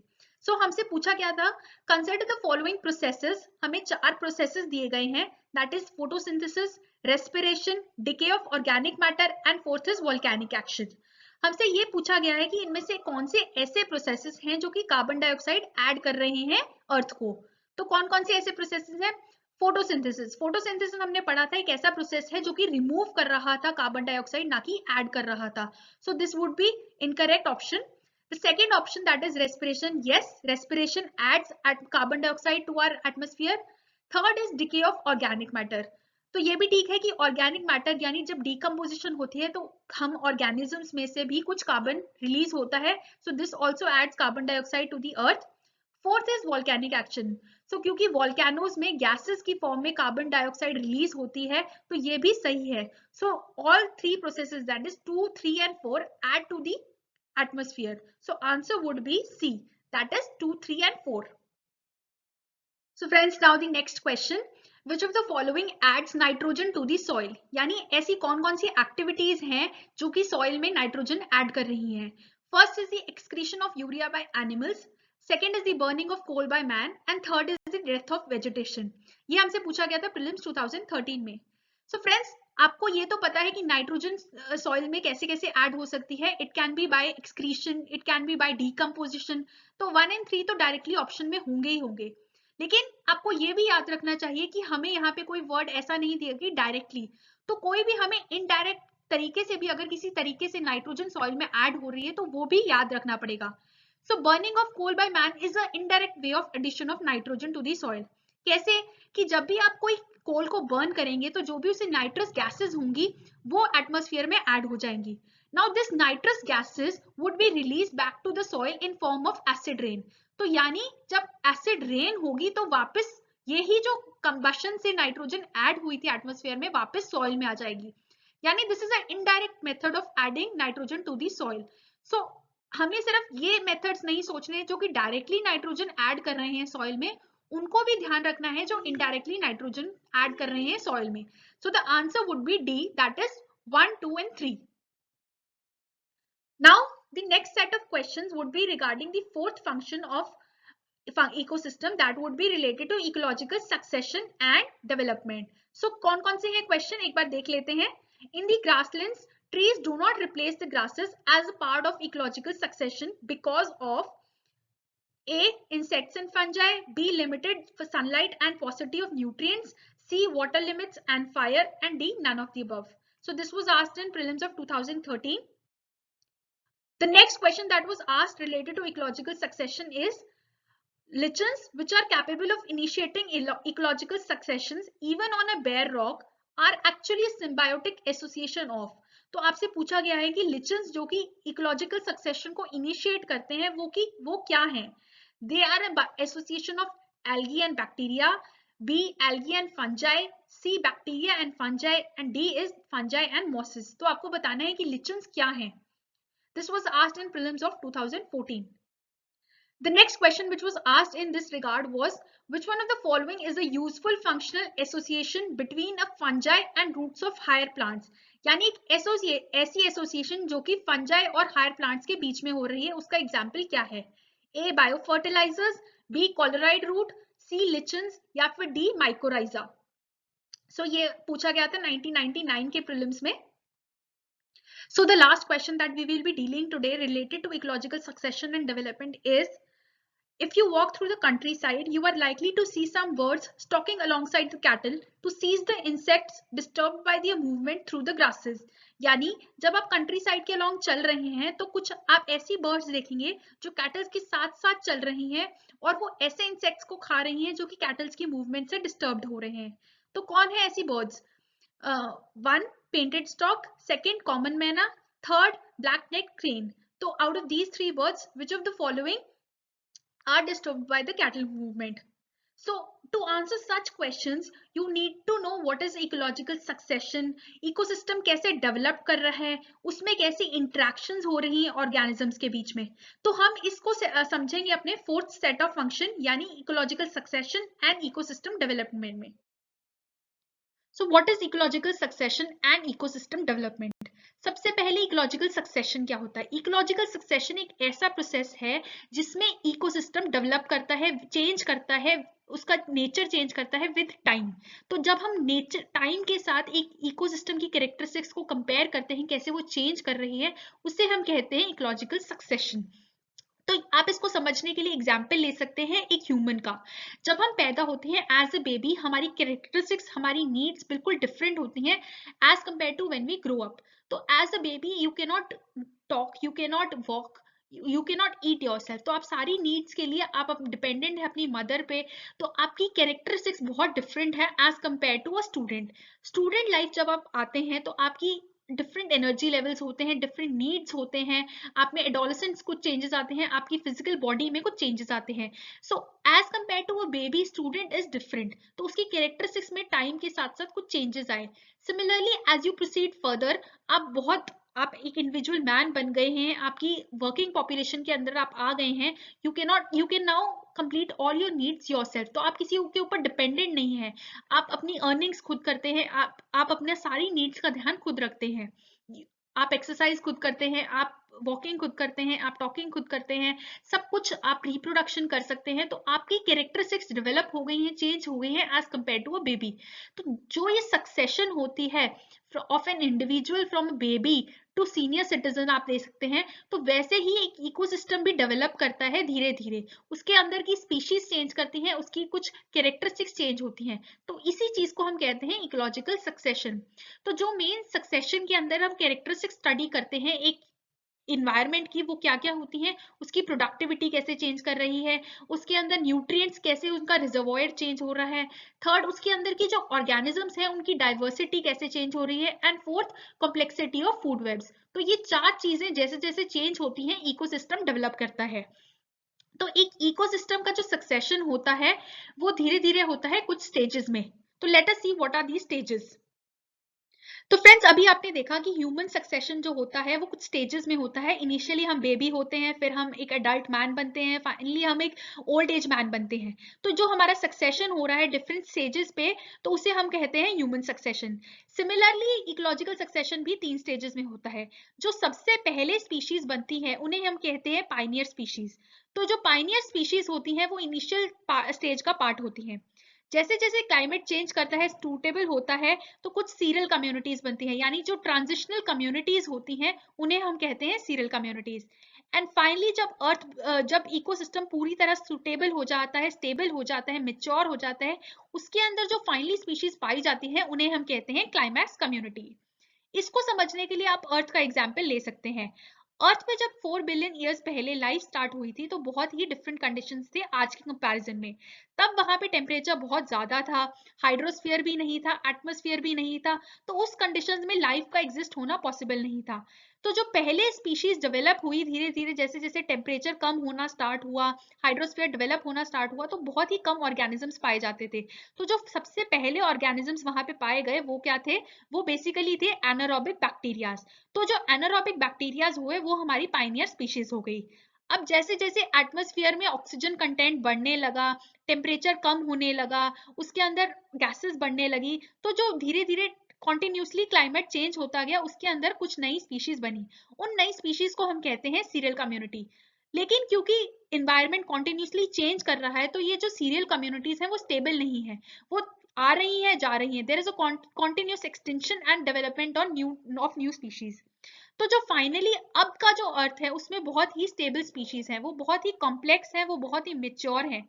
A: सो हमसे पूछा क्या था, कंसिडर द फॉलोइंग प्रोसेसेस। हमें 4 प्रोसेसेस दिए गए हैं, that is photosynthesis, respiration, decay of organic matter and fourth is volcanic action. हमसे ये पूछा गया है कि इनमें से कौन से ऐसे प्रोसेसेस हैं जो कि कार्बन डाइऑक्साइड ऐड कर रहे हैं अर्थ को। तो कौन कौन से ऐसे प्रोसेसेस हैं? फोटोसिंथेसिस। फोटोसिंथेसिस हमने पढ़ा था एक ऐसा प्रोसेस है जो कि रिमूव कर रहा था कार्बन डाइऑक्साइड, ना कि ऐड कर रहा था। So this would be incorrect option. The second option, that is respiration. Yes, respiration adds carbon dioxide to our atmosphere. Third is decay of organic matter. तो ये भी ठीक है कि ऑर्गेनिक मैटर यानी जब डिकम्पोजिशन होती है तो हम ऑर्गेनिजम्स में से भी कुछ कार्बन रिलीज होता है, so this also adds carbon dioxide to the earth. Fourth is volcanic action. So क्योंकि वॉल्केनोज में गैसेस की फॉर्म में कार्बन डाइऑक्साइड रिलीज होती है तो ये भी सही है। So all three processes, that is 2, 3 and 4 add to the atmosphere. So answer would be C, that is 2, 3 and 4. So friends, now the next question, which of the following adds nitrogen to the soil? यानी ऐसी कौन कौन सी activities हैं जो कि soil में nitrogen add कर रही हैं? First is the excretion of urea by animals, second is the burning of coal by man and third is the death of vegetation. ये हमसे पूछा गया था प्रीलिम्स 2013 में। सो फ्रेंड्स, आपको ये तो पता है कि नाइट्रोजन सॉइल में कैसे कैसे ऐड हो सकती है। It can be by excretion, it can be by decomposition. तो 1 and 3 तो डायरेक्टली ऑप्शन में होंगे ही होंगे, लेकिन आपको ये भी याद रखना चाहिए कि हमें यहाँ पे कोई वर्ड ऐसा नहीं दिया कि डायरेक्टली, तो कोई भी हमें इनडायरेक्ट तरीके से भी अगर किसी तरीके से नाइट्रोजन सॉइल में ऐड हो रही है तो वो भी याद रखना पड़ेगा। So burning of coal by man is a indirect way of addition of nitrogen to the soil. कैसे? कि जब भी आप कोई कोल को बर्न करेंगे तो जो भी उसे नाइट्रस गैसेस होंगी वो एटमॉस्फेयर में ऐड हो जाएंगी। Now this nitrous gases would be release back to the soil in form of acid rain. तो यानी जब एसिड रेन होगी तो वापस यही जो कंबशन से नाइट्रोजन ऐड हुई थी एटमॉस्फेयर में वापस सॉइल में आ जाएगी। यानी this is a indirect method of adding nitrogen to the soil. So हमें सिर्फ ये मेथड्स नहीं सोचने जो कि डायरेक्टली नाइट्रोजन ऐड कर रहे हैं सॉइल में, उनको भी ध्यान रखना है जो इनडायरेक्टली नाइट्रोजन ऐड कर रहे हैं सॉइल में। सो the answer would B D, that is 1, 2 and 3. Now the next set of questions would be regarding the fourth function of ecosystem, that would be related to ecological succession and development. So कौन कौन से हैं question एक बार देख लेते हैं। In the grasslands, trees do not replace the grasses as a part of ecological succession because of A, insects and fungi, B, limited for sunlight and paucity of nutrients, C, water limits and fire, and D, none of the above. So this was asked in prelims of 2013. The next question that was asked related to ecological succession is lichens, which are capable of initiating ecological successions even on a bare rock, are actually a symbiotic association of. तो आपसे पूछा गया है कि lichens जो कि ecological succession को initiate करते हैं वो क्या हैं? They are an association of algae and bacteria, B, algae and fungi, C, bacteria and fungi, and D is fungi and mosses. तो आपको बताना है कि lichens क्या हैं? This was asked in prelims of 2014. The next question which was asked in this regard was, which one of the following is a useful functional association between a fungi and roots of higher plants? यानी एक ऐसी association जो कि fungi और higher plants के बीच में हो रही है, उसका एग्जाम्पल क्या है? A, biofertilizers, B, coralloid root, C, लिचन्स, या फिर D, माइकोराइजा। सो ये पूछा गया था 1999 के प्रीलिम्स में। So the last question that we will be dealing today related to ecological succession and development is, if you walk through the countryside, you are likely to see some birds stalking alongside the cattle to seize the insects disturbed by their movement through the grasses. यानी जब आप country side के along चल रहे हैं तो कुछ आप ऐसी बर्ड्स देखेंगे जो कैटल्स के साथ साथ चल रही हैं और वो ऐसे इंसेक्ट्स को खा रही हैं जो कि कैटल्स की मूवमेंट से डिस्टर्ब्ड हो रहे हैं। तो कौन है ऐसी बर्ड्स? 1, painted stork, 2, common मैना, 3, black-necked crane. So out of these 3 birds, which of the following are disturbed by the cattle movement? So to answer such questions, you need to know what is ecological succession, ecosystem कैसे develop कर रहा है, उसमें कैसी interactions हो रही हैं organisms के बीच में। तो हम इसको समझेंगे अपने fourth set of function यानी ecological succession and ecosystem development में। So what is ecological succession and ecosystem development? सबसे पहले ecological succession क्या होता है? Ecological succession एक ऐसा प्रोसेस है जिसमें इकोसिस्टम डेवलप करता है, चेंज करता है उसका नेचर चेंज करता है विद टाइम। तो जब हम नेचर टाइम के साथ एक इकोसिस्टम की कैरेक्टरिस्टिक्स को कंपेयर करते हैं, कैसे वो चेंज कर रही है, उसे हम कहते हैं इकोलॉजिकल सक्सेशन। तो आप इसको समझने के लिए एग्जाम्पल ले सकते हैं एक ह्यूमन का। जब हम पैदा होते हैं एज अ बेबी, हमारी कैरेक्टरिस्टिक्स, हमारी नीड्स बिल्कुल डिफरेंट होती हैं as compare to when we grow up. तो as a baby you can not talk, you can not walk, you can not eat yourself. तो आप सारी नीड्स के लिए आप डिपेंडेंट है अपनी मदर पे। तो आपकी कैरेक्टरिस्टिक्स बहुत डिफरेंट है as compare to a student. Student life जब आप आते हैं तो आपकी डिफरेंट एनर्जी लेवल्स होते हैं, डिफरेंट नीड्स होते हैं, आप में एडोलेसेंस कुछ चेंजेस आते हैं, आपकी फिजिकल बॉडी में कुछ चेंजेस आते हैं। So as compare to a baby, student is different. तो उसकी कैरेक्टरिस्टिक्स में टाइम के साथ साथ कुछ चेंजेस आए। Similarly as you proceed further, आप एक इंडिविजुअल मैन बन गए हैं, आपकी वर्किंग पॉपुलेशन के अंदर आप आ गए हैं, you can now complete all your needs yourself. तो आप किसी के ऊपर डिपेंडेंट नहीं है, आप अपनी अर्निंग्स खुद करते हैं, आप अपने सारी नीड्स का ध्यान खुद रखते हैं, आप एक्सरसाइज खुद करते हैं, आप वॉकिंग खुद करते हैं, आप टॉकिंग खुद करते हैं, सब कुछ आप रिप्रोडक्शन कर सकते हैं। तो आपकी कैरेक्टरिस्टिक्स डेवलप हो गई हैं, चेंज हो गई हैं as compare to a baby. तो जो ये सक्सेशन होती है of an individual from a baby to senior citizen आप ले सकते हैं, तो वैसे ही एक इकोसिस्टम भी डेवलप करता है धीरे धीरे। उसके अंदर की स्पीशीज चेंज करती हैं, उसकी कुछ कैरेक्टरिस्टिक्स चेंज होती हैं। तो इसी चीज को हम कहते हैं इकोलॉजिकल सक्सेशन। तो जो मेन सक्सेशन के अंदर हम कैरेक्टरिस्टिक्स स्टडी करते हैं एक इन्वायरमेंट की, वो क्या क्या होती है, उसकी प्रोडक्टिविटी कैसे चेंज कर रही है, उसके अंदर न्यूट्रिएंट्स कैसे, उनका रिजर्वोयर चेंज हो रहा है। थर्ड, उसके अंदर की जो ऑर्गेनिजम्स है उनकी डाइवर्सिटी कैसे चेंज हो रही है। And fourth, complexity of food webs. तो ये चार चीजें जैसे जैसे चेंज होती हैं इकोसिस्टम डेवलप करता है। तो एक इकोसिस्टम का जो सक्सेशन होता है वो धीरे धीरे होता है कुछ स्टेजेस में। तो let us see what are the stages. तो फ्रेंड्स, अभी आपने देखा कि ह्यूमन सक्सेशन जो होता है वो कुछ स्टेजेस में होता है। इनिशियली हम बेबी होते हैं, फिर हम एक एडल्ट मैन बनते हैं, फाइनली हम एक ओल्ड एज मैन बनते हैं। तो जो हमारा सक्सेशन हो रहा है डिफरेंट स्टेजेस पे, तो उसे हम कहते हैं human succession. Similarly ecological succession भी 3 स्टेजेस में होता है। जो सबसे पहले स्पीशीज बनती है उन्हें हम कहते हैं पाइनियर स्पीशीज। तो जो पाइनियर स्पीशीज होती हैं वो इनिशियल स्टेज का पार्ट होती हैं। जैसे जैसे क्लाइमेट चेंज करता है, सूटेबल होता है, तो कुछ सीरियल कम्युनिटीज बनती हैं, यानी जो ट्रांजिशनल कम्युनिटीज होती हैं उन्हें हम कहते हैं सीरियल कम्युनिटीज। एंड फाइनली जब इकोसिस्टम पूरी तरह सूटेबल हो जाता है, स्टेबल हो जाता है, मेच्योर हो जाता है, उसके अंदर जो फाइनली स्पीशीज पाई जाती है उन्हें हम कहते हैं क्लाइमैक्स कम्युनिटी। इसको समझने के लिए आप अर्थ का एग्जाम्पल ले सकते हैं। अर्थ में जब 4 बिलियन ईयर्स पहले लाइफ स्टार्ट हुई थी तो बहुत ही डिफरेंट कंडीशंस थे आज के कंपैरिजन में। तब वहां पे टेम्परेचर बहुत ज्यादा था, हाइड्रोस्फीयर भी नहीं था, एटमॉस्फेयर भी नहीं था। तो उस कंडीशंस में लाइफ का एग्जिस्ट होना पॉसिबल नहीं था। तो जो पहले स्पीशीज डेवलप हुई धीरे धीरे, जैसे जैसे टेम्परेचर कम होना स्टार्ट हुआ, हाइड्रोस्फीयर डेवलप होना स्टार्ट हुआ, तो बहुत ही कम ऑर्गेनिजम्स पाए जाते थे। तो जो सबसे पहले ऑर्गेनिजम्स वहां पे पाए गए वो क्या थे, वो बेसिकली थे एनारोबिक बैक्टीरियाज। तो जो एनारोबिक बैक्टीरियाज हुए वो हमारी पाइनियर स्पीशीज हो गई। अब जैसे जैसे एटमॉस्फेयर में ऑक्सीजन कंटेंट बढ़ने लगा, टेम्परेचर कम होने लगा, उसके अंदर गैसेस बढ़ने लगी, तो जो धीरे धीरे कॉन्टिन्यूसली क्लाइमेट चेंज होता गया, उसके अंदर कुछ नई स्पीशीज बनी। उन नई स्पीशीज को हम कहते हैं सीरियल कम्युनिटी। लेकिन क्योंकि इन्वायरमेंट कॉन्टिन्यूसली चेंज कर रहा है, तो ये जो सीरियल कम्युनिटीज हैं वो स्टेबल नहीं है, वो आ रही है जा रही है। There is a continuous extension and development of new species. तो जो फाइनली अब का जो अर्थ है उसमें बहुत ही स्टेबल स्पीशीज है, वो बहुत ही कॉम्प्लेक्स है, वो बहुत ही मेच्योर है,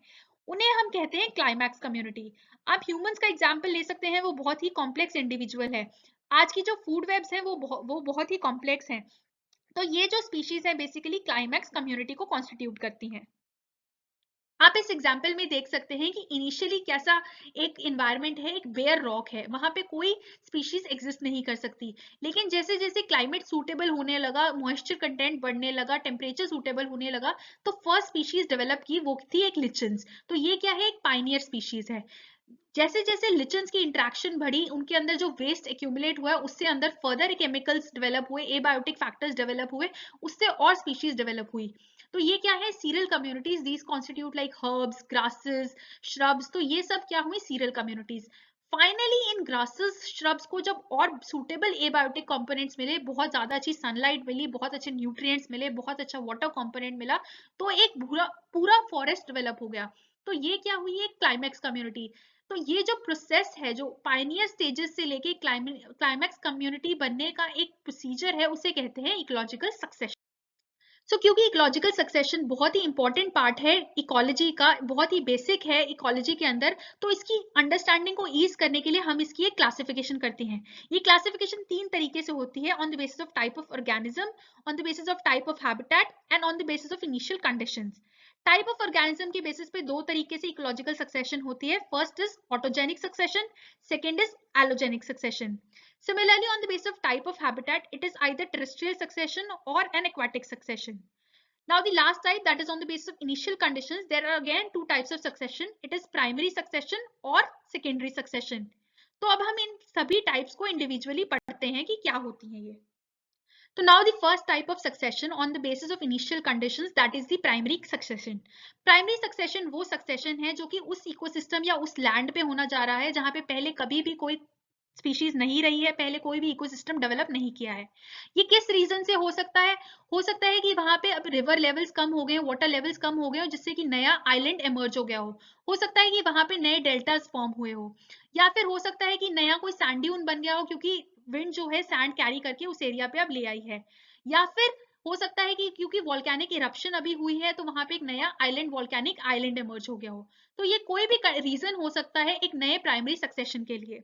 A: उन्हें हम कहते हैं क्लाइमैक्स कम्युनिटी। आप ह्यूमंस का एग्जाम्पल ले सकते हैं, वो बहुत ही कॉम्प्लेक्स इंडिविजुअल है। आज की जो फूड वेब्स हैं वो बहुत ही कॉम्प्लेक्स हैं। तो ये जो स्पीशीज है बेसिकली क्लाइमैक्स कम्युनिटी को कॉन्स्टिट्यूट करती हैं। आप इस एग्जाम्पल में देख सकते हैं कि इनिशियली कैसा एक इन्वायरमेंट है, एक बेयर रॉक है, वहां पे कोई स्पीशीज एग्जिस्ट नहीं कर सकती। लेकिन जैसे जैसे क्लाइमेट सूटेबल होने लगा, मॉइस्चर कंटेंट बढ़ने लगा, टेम्परेचर सूटेबल होने लगा, तो फर्स्ट स्पीशीज डेवलप की वो थी एक लिचन्स। तो ये क्या है, एक पाइनियर स्पीशीज है। जैसे जैसे लिचन्स की इंट्रैक्शन बढ़ी, उनके अंदर जो वेस्ट एक्यूमुलेट हुआ उससे अंदर फर्दर केमिकल्स डेवलप हुए, एबायोटिक फैक्टर्स डेवलप हुए, उससे और स्पीशीज डेवलप हुई। तो ये क्या है, serial communities. These constitute like herbs, grasses, shrubs. तो ये सब क्या हुई, serial communities. Finally in grasses, shrubs को जब और सुटेबल एबायोटिक कंपोनेंट्स मिले, बहुत ज्यादा अच्छी सनलाइट मिली, बहुत अच्छे न्यूट्रिएंट्स मिले, बहुत अच्छा वाटर कंपोनेंट मिला, तो एक पूरा पूरा फॉरेस्ट डेवलप हो गया। तो ये क्या हुई है, क्लाइमैक्स कम्युनिटी। तो ये जो प्रोसेस है, जो पायनियर स्टेजेस से लेके क्लाइमैक्स कम्युनिटी बनने का एक प्रोसीजर है, उसे कहते हैं इकोलॉजिकल सक्सेशन। क्योंकि इकोलॉजिकल सक्सेशन बहुत ही इंपॉर्टेंट पार्ट है इकोलॉजी का, बहुत ही बेसिक है इकोलॉजी के अंदर, तो इसकी अंडरस्टैंडिंग को ईज करने के लिए हम इसकी एक क्लासिफिकेशन करते हैं। ये क्लासिफिकेशन 3 तरीके से होती है, on the basis of type of organism, on the basis of type of habitat and on the basis of initial conditions. Type of organism के बेसिस पे 2 तरीके से इकोलॉजिकल सक्सेशन होती है। First is autogenic succession, second is allogenic succession. Similarly, on the basis of type of habitat, it is either terrestrial succession or an aquatic succession. Now, the last type, that is on the basis of initial conditions, there are again 2 types of succession. It is primary succession or secondary succession. तो अब हम इन सभी types को individually पढ़ते हैं कि क्या होती हैं ये। तो now the first type of succession on the basis of initial conditions, that is the primary succession. Primary succession वो succession है जो कि उस ecosystem या उस land पे होना जा रहा है जहाँ पे पहले कभी भी कोई स्पीशीज नहीं रही है, पहले कोई भी इकोसिस्टम डेवलप नहीं किया है। ये किस रीजन से हो सकता है? हो सकता है कि वहां पे अब रिवर लेवल्स कम हो गए, वाटर लेवल्स कम हो गए हो, जिससे कि नया आइलैंड इमर्ज हो गया हो सकता है कि वहां पे नए डेल्टास फॉर्म हुए हो, या फिर हो सकता है कि नया कोई सैंड ड्यून बन गया हो क्योंकि विंड जो है सैंड कैरी करके उस एरिया पे अब ले आई है, या फिर हो सकता है कि क्योंकि वॉल्केनिक इरप्शन अभी हुई है तो वहां पे एक नया आइलैंड, वॉल्केनिक आइलैंड इमर्ज हो गया हो। तो ये कोई भी रीजन हो सकता है एक नए प्राइमरी सक्सेशन के लिए।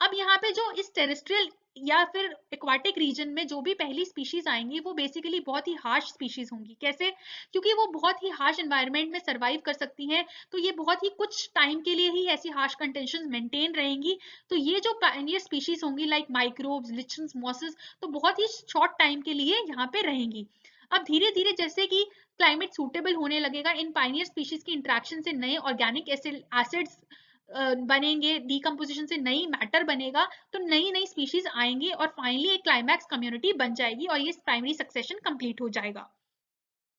A: अब यहाँ पे जो इस टेरेस्ट्रियल या फिर एक्वाटिक रीजन में जो भी पहली स्पीशीज आएंगी वो बेसिकली बहुत ही हार्श स्पीशीज होंगी। कैसे? क्योंकि वो बहुत ही हार्श एनवायरनमेंट में सरवाइव कर सकती हैं, तो ये बहुत ही कुछ टाइम के लिए ही ऐसी हार्श कंडीशंस मेंटेन रहेंगी। तो ये जो पायनियर स्पीशीज होंगी लाइक माइक्रोब्स, लिचन्स, मॉसेस, तो बहुत ही शॉर्ट टाइम के लिए यहाँ पे रहेंगी। अब धीरे धीरे जैसे कि क्लाइमेट सूटेबल होने लगेगा, इन पायनियर स्पीशीज की इंट्रैक्शन से नए ऑर्गेनिक एसिड्स बनेंगे, डीकम्पोजिशन से नई मैटर बनेगा, तो नई नई स्पीशीज आएंगी और फाइनली एक क्लाइमैक्स कम्युनिटी बन जाएगी और ये प्राइमरी सक्सेशन कंप्लीट हो जाएगा।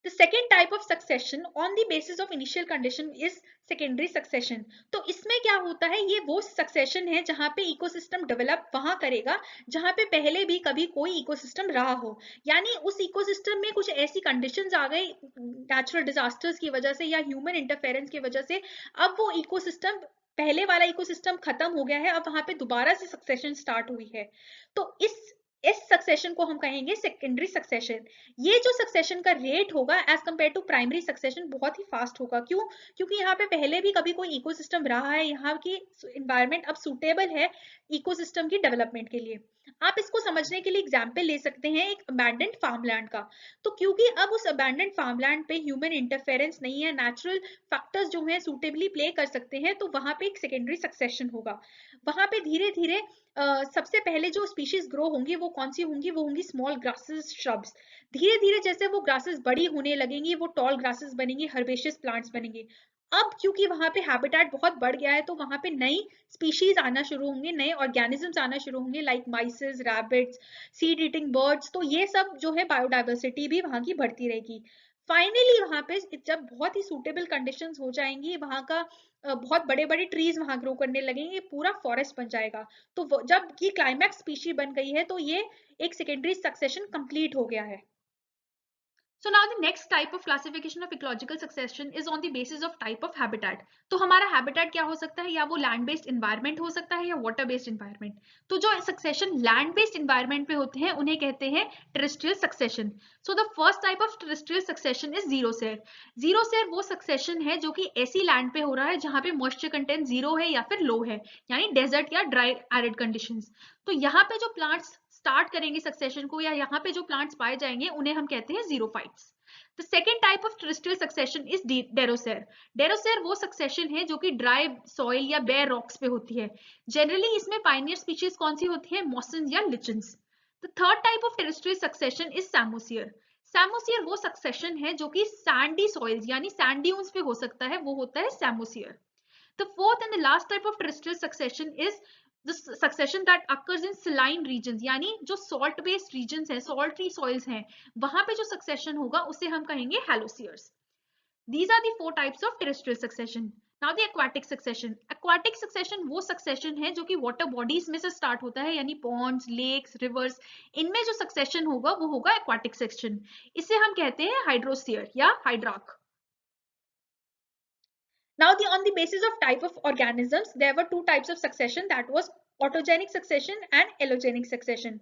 A: The second type of succession on the basis of initial condition is secondary succession. तो इसमें क्या होता है, ये वो succession है जहां पे इकोसिस्टम डेवलप वहां करेगा जहां पे पहले भी कभी कोई इकोसिस्टम रहा हो, यानी उस इकोसिस्टम में कुछ ऐसी कंडीशंस आ गई नेचुरल डिजास्टर्स की वजह से या ह्यूमन इंटरफेरेंस की वजह से, अब वो इकोसिस्टम, पहले वाला इकोसिस्टम खत्म हो गया है, अब वहां पे दोबारा से सक्सेशन स्टार्ट हुई है। तो इस सक्सेशन को हम कहेंगे सेकेंडरी सक्सेशन। ये जो सक्सेशन का रेट होगा as compare to primary succession बहुत ही फास्ट होगा। क्यों? क्योंकि यहाँ पे पहले भी कभी कोई इकोसिस्टम रहा है, यहाँ की एनवायरनमेंट अब सूटेबल है इकोसिस्टम की डेवलपमेंट के लिए। आप इसको समझने के लिए एग्जाम्पल ले सकते हैं एक अबैंडन्ड फार्मलैंड का। तो क्योंकि अब उस अबैंडन्ड फार्मलैंड पे ह्यूमन इंटरफेरेंस नहीं है, नेचुरल फैक्टर्स जो है सूटेबली प्ले कर सकते हैं, तो वहां पे एक सेकेंडरी सक्सेशन होगा। वहां पे धीरे धीरे सबसे पहले जो स्पीशीज ग्रो होंगी वो कौन सी होंगी? वो होंगी स्मॉल ग्रासेस, श्रब्स। धीरे धीरे जैसे वो ग्रासेस बड़ी होने लगेंगी, वो टॉल ग्रासेस बनेंगी, हर्बेशियस प्लांट्स बनेंगे। अब क्योंकि वहां पे हैबिटेट बहुत बढ़ गया है, तो वहां पे नई स्पीशीज आना शुरू होंगे, नए ऑर्गेनिजम्स आना शुरू होंगे like mices, rabbits, seed eating birds. तो ये सब जो है बायोडाइवर्सिटी भी वहां की बढ़ती रहेगी। फाइनली वहां पे जब बहुत ही सूटेबल कंडीशंस हो जाएंगी, वहां का बहुत बड़े बड़े ट्रीज वहां ग्रो करने लगेंगे, पूरा फॉरेस्ट बन जाएगा। तो जब ये क्लाइमैक्स स्पीशी बन गई है तो ये एक सेकेंडरी सक्सेशन कंप्लीट हो गया है। So now the next type of classification of ecological succession is on the basis of type of habitat. तो हमारा habitat क्या हो सकता है? या वो land based environment हो सकता है या water based environment। तो जो succession land based environment पे होते हैं उन्हें कहते हैं terrestrial succession. So the first type of terrestrial succession is xerosaire. Xerosaire वो succession है जो कि ऐसी land पे हो रहा है जहाँ पे moisture content zero है या फिर low है, यानी desert या dry arid conditions। तो यहाँ पे जो plants स्टार्ट करेंगे सक्सेशन को, या यहाँ पे जो प्लांट्स पाए जाएंगे उन्हें हम कहते हैं xerophytes. The second type of terrestrial succession is xerosere. Xerosere वो सक्सेशन है जो कि ड्राई सॉइल या बेयर रॉक्स पे होती है। जनरली इसमें पायनियर स्पीशीज कौन सी होती है? मॉसन्स या lichens. The third type of terrestrial succession is psammosere. Psammosere वो सक्सेशन है जो कि सैंडी सॉइल्स यानी सैंड ड्यून्स पे हो सकता है, वो होता है सैमोसियर। The fourth and the last type of terrestrial succession is the succession that occurs in saline regions, यानी जो salt based regions हैं, salty soils हैं, वहां पे जो succession होगा उसे हम कहेंगे halosiers. These are the 4 types of terrestrial succession. Now the aquatic succession. Aquatic succession वो succession है जो कि water bodies में से start होता है, यानी ponds, lakes, rivers, इनमें जो succession होगा वो होगा aquatic section. इसे हम कहते हैं hydrosphere या hydrarch. Now, on the basis of type of organisms, there were two types of succession, that was autogenic succession and allogenic succession.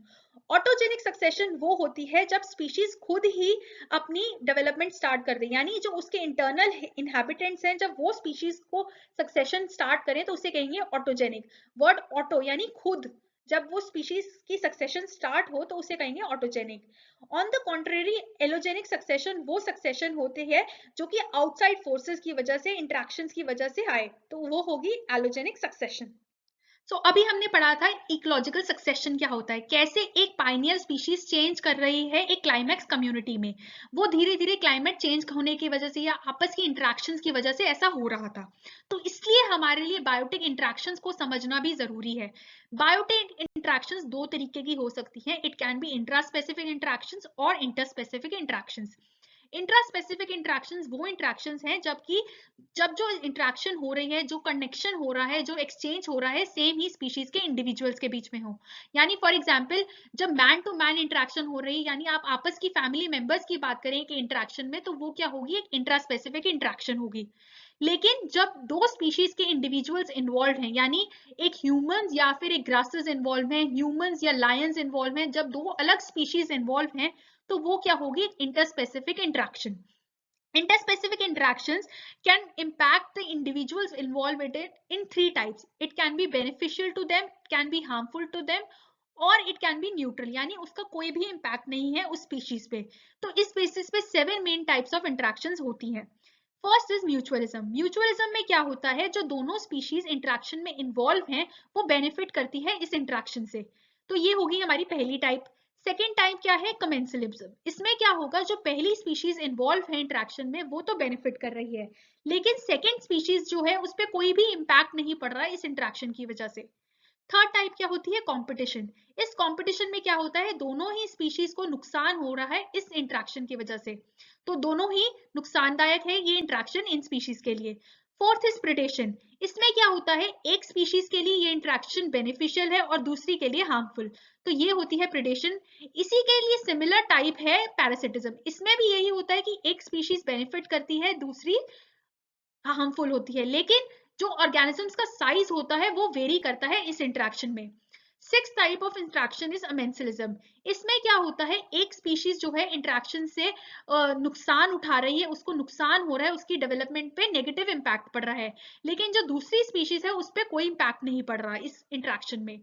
A: Autogenic succession वो होती है जब स्पीशीज खुद ही अपनी डेवलपमेंट स्टार्ट कर दे, यानी जो उसके इंटरनल इनहैबिटेंट्स हैं जब वो स्पीशीज को सक्सेशन स्टार्ट करें तो उसे कहेंगे ऑटोजेनिक. वर्ड ऑटो यानी खुद, जब वो स्पीशीज की सक्सेशन स्टार्ट हो तो उसे कहेंगे autogenic. On the contrary allogenic succession वो सक्सेशन होते हैं जो कि आउटसाइड फोर्सेस की वजह से, इंटरेक्शंस की वजह से आए, तो वो होगी एलोजेनिक सक्सेशन. सो अभी हमने पढ़ा था इकोलॉजिकल सक्सेशन क्या होता है, कैसे एक पाइनियर स्पीशीज चेंज कर रही है एक क्लाइमैक्स कम्युनिटी में, वो धीरे धीरे क्लाइमेट चेंज होने की वजह से या आपस की इंटरेक्शंस की वजह से ऐसा हो रहा था. तो इसलिए हमारे लिए बायोटिक इंटरेक्शंस को समझना भी जरूरी है. बायोटिक इंटरेक्शंस दो तरीके की हो सकती हैं, it can be intra specific interactions और inter specific interactions. Intra specific interactions वो इंटरेक्शंस हैं जब जो इंटरेक्शन हो रही है, जो कनेक्शन हो रहा है, जो एक्सचेंज हो रहा है, सेम ही स्पीशीज के इंडिविजुअल्स के बीच में हो. यानी फॉर एग्जांपल जब मैन टू मैन इंटरेक्शन हो रही है, यानी आप आपस की फैमिली मेंबर्स की बात करें कि इंटरेक्शन में, तो वो क्या होगी, एक इंट्रा स्पेसिफिक इंटरेक्शन होगी. लेकिन जब दो स्पीशीज के इंडिविजुअल्स इन्वॉल्व हैं, यानी एक ह्यूमंस या फिर एक ग्रासेस इन्वॉल्व हैं, ह्यूमंस या लायंस इन्वॉल्व हैं, जब दो अलग स्पीशीज इन्वॉल्व हैं, तो वो क्या होगी, interspecific interaction. Interspecific interactions can impact the individuals involved in three types. It can be beneficial to them, can be harmful to them, और it can be neutral, यानी उसका कोई भी impact नहीं है उस species पे. तो इस basis पे 7 main types of interactions होती हैं. First is mutualism. म्यूचुअलिज्म में क्या होता है, जो दोनों स्पीशीज इंटरेक्शन में इन्वॉल्व हैं वो बेनिफिट करती है इस इंटरेक्शन से. तो ये होगी हमारी पहली टाइप. सेकेंड टाइप क्या है, कमेंसलिज्म. इसमें क्या होगा, जो पहली स्पीशीज इन्वॉल्व है इंटरेक्शन में वो तो बेनिफिट कर रही है, लेकिन सेकेंड स्पीशीज जो है उस पर कोई भी इम्पैक्ट नहीं पड़ रहा है इस इंटरेक्शन की वजह से. थर्ड टाइप क्या होती है, कंपटीशन. इस कंपटीशन में क्या होता है, दोनों ही स्पीशीज को नुकसान हो रहा है इस इंटरेक्शन की वजह से, तो दोनों ही नुकसानदायक है ये इंटरेक्शन इन स्पीशीज के लिए. Fourth is predation. इसमें क्या होता है, एक स्पीशीज के लिए ये इंटरेक्शन बेनिफिशियल है और दूसरी के लिए हार्मफुल, तो ये होती है प्रेडेशन. इसी के लिए सिमिलर टाइप है पैरासिटिज्म. इसमें भी यही होता है कि एक स्पीशीज बेनिफिट करती है, दूसरी हार्मफुल होती है, लेकिन जो ऑर्गेनिजम्स का साइज होता है वो वेरी करता है इस इंटरेक्शन में. Six type of interaction is amensalism. इसमें क्या होता है, एक स्पीशीज जो है इंटरेक्शन से नुकसान उठा रही है, उसको नुकसान हो रहा है, उसकी डेवलपमेंट पे नेगेटिव इंपैक्ट पड़ रहा है, लेकिन जो दूसरी स्पीशीज है उस पर कोई इंपैक्ट नहीं पड़ रहा इस इंटरेक्शन में.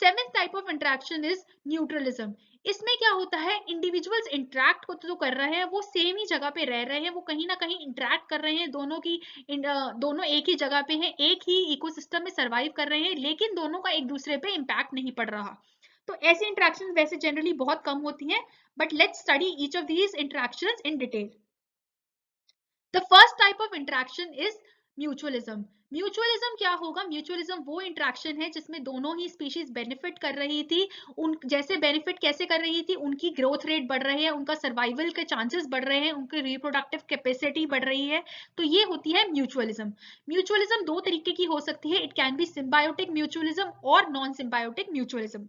A: Seventh type of interaction is neutralism. इसमें क्या होता है, इंडिविजुअल्स इंटरेक्ट को तो कर रहे हैं, वो सेम ही जगह पे रह रहे हैं, वो कहीं ना कहीं इंटरेक्ट कर रहे हैं, दोनों एक ही जगह पे हैं, एक ही इकोसिस्टम में सरवाइव कर रहे हैं, लेकिन दोनों का एक दूसरे पे इंपैक्ट नहीं पड़ रहा. तो ऐसी इंटरेक्शन वैसे जनरली बहुत कम होती हैं, but let's study each of these interactions in detail. The first type of interaction is mutualism. Mutualism क्या होगा, म्यूचुअलिज्म वो इंटरेक्शन है जिसमें दोनों ही स्पीशीज बेनिफिट कर रही थी. उन जैसे बेनिफिट कैसे कर रही थी, उनकी ग्रोथ रेट बढ़ रही है, उनका सर्वाइवल के चांसेस बढ़ रहे हैं, उनकी रिप्रोडक्टिव कैपेसिटी बढ़ रही है, तो ये होती है म्यूचुअलिज्म. म्यूचुअलिज्म दो तरीके की हो सकती है, it can be symbiotic mutualism और non symbiotic mutualism.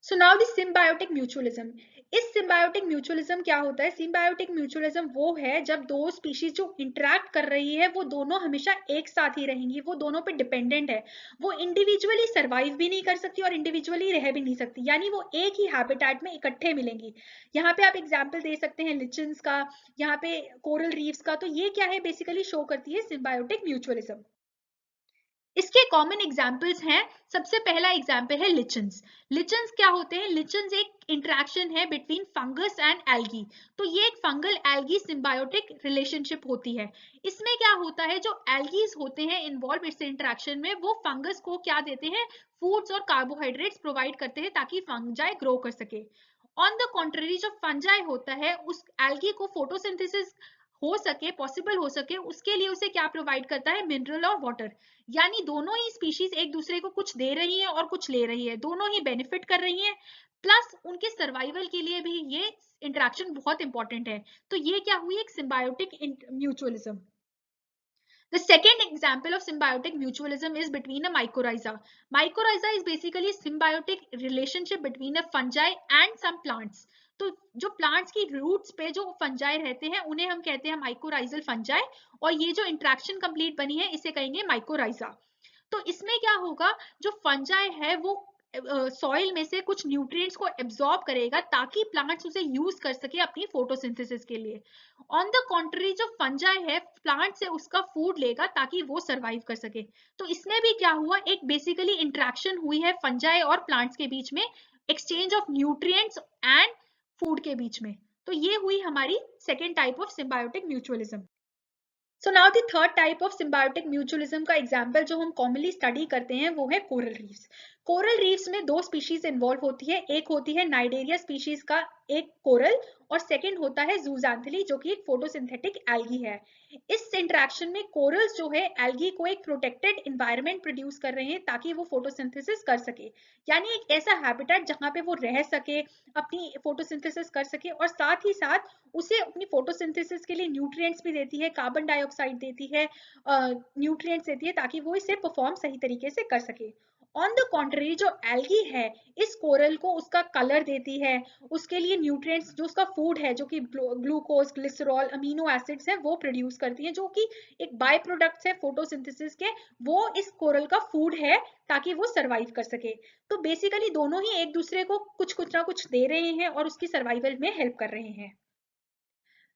A: So now the symbiotic mutualism. इस सिम्बायोटिक म्यूचुअलिज्म क्या होता है, सिम्बायोटिक म्यूचुअलिज्म वो है जब दो स्पीशीज जो इंटरेक्ट कर रही है वो दोनों हमेशा एक साथ ही रहेंगी, वो दोनों पे डिपेंडेंट है, वो इंडिविजुअली सर्वाइव भी नहीं कर सकती और इंडिविजुअली रह भी नहीं सकती, यानी वो एक ही हैबिटेट में इकट्ठे मिलेंगी. यहाँ पे आप एग्जाम्पल दे सकते हैं लिचन्स का, यहाँ पे कोरल रीफ्स का. तो ये क्या है, बेसिकली शो करती है सिम्बायोटिक म्यूचुअलिज्म. इसके कॉमन एग्जाम्पल्स हैं. सबसे पहला एग्जाम्पल है लिचन्स. लिचन्स क्या होते हैं, लिचन्स एक इंटरेक्शन है बिटवीन फंगस एंड एल्गी. तो ये एक फंगल एल्गी सिम्बायोटिक रिलेशनशिप होती है. इसमें क्या होता है, जो एल्गीज होते हैं इन्वॉल्व इस इंटरेक्शन में, वो फंगस को क्या देते हैं, फूड्स और कार्बोहाइड्रेट्स प्रोवाइड करते हैं ताकि फंजाई ग्रो कर सके. ऑन द कॉन्ट्ररी जो फंजाई होता है, उस एल्गी को फोटोसिंथेसिस हो सके, पॉसिबल हो सके, उसके लिए उसे क्या प्रोवाइड करता है, मिनरल और वाटर. यानी दोनों ही स्पीशीज एक दूसरे को कुछ दे रही है और कुछ ले रही है, दोनों ही बेनिफिट कर रही है, प्लस उनके सर्वाइवल के लिए भी ये इंटरेक्शन बहुत इंपॉर्टेंट है. तो ये क्या हुई, एक symbiotic mutualism. The second example of symbiotic mutualism is between a mycorrhiza. Mycorrhiza is basically a symbiotic relationship between a fungi and some plants. तो जो प्लांट्स की रूट्स पे जो फंजाई रहते हैं उन्हें हम कहते हैं माइकोराइजल फंजाई, और ये जो इंट्रैक्शन कंप्लीट बनी है इसे कहेंगे माइकोराइजा। तो इसमें क्या होगा, जो फंजाई है वो सॉइल में से कुछ न्यूट्रिएंट्स को एब्जॉर्ब करेगा ताकि प्लांट्स उसे यूज कर सके अपनी फोटोसिंथेसिस के लिए। ऑन द कॉन्ट्री जो फंजाई है प्लांट से उसका फूड लेगा ताकि वो सरवाइव कर सके। तो इसमें भी क्या हुआ, एक बेसिकली इंट्रैक्शन हुई है फंजाई और प्लांट्स के बीच में, exchange of nutrients and food के बीच में। तो ये हुई हमारी second type of symbiotic mutualism. So now the third type of symbiotic mutualism का एग्जांपल जो हम कॉमनली स्टडी करते हैं वो है कोरल रीफ्स। कोरल रीफ्स में दो स्पीशीज इन्वॉल्व होती है, एक होती है नाइडेरिया स्पीशीज का एक कोरल, और सेकंड होता है जूजांथली जो कि एक फोटोसिंथेटिक एल्गी है। इस इंटरेक्शन में कोरल्स जो है एल्गी को एक प्रोटेक्टेड एनवायरनमेंट प्रोड्यूस कर रहे हैं ताकि वो फोटोसिंथेसिस कर सके, यानी एक ऐसा हैबिटेट जहां पे वो रह सके, अपनी फोटोसिंथेसिस कर सके, और साथ ही साथ उसे अपनी फोटोसिंथेसिस के लिए न्यूट्रिएंट्स भी देती है, कार्बन डाइऑक्साइड देती है, न्यूट्रिएंट्स देती है ताकि वो इसे परफॉर्म सही तरीके से कर सके। ऑन द कॉन्ट्री जो एल्गी है इस कोरल को उसका कलर देती है, उसके लिए न्यूट्रिएंट्स जो उसका फूड है जो कि ग्लूकोज, ग्लिसरॉल, अमीनो एसिड्स है वो प्रोड्यूस करती है, जो कि एक बाय प्रोडक्ट्स है फोटोसिंथेसिस के, वो इस कोरल का फूड है ताकि वो सरवाइव कर सके। तो बेसिकली दोनों ही एक दूसरे को कुछ ना कुछ दे रहे हैं और उसकी सर्वाइवल में हेल्प कर रहे हैं।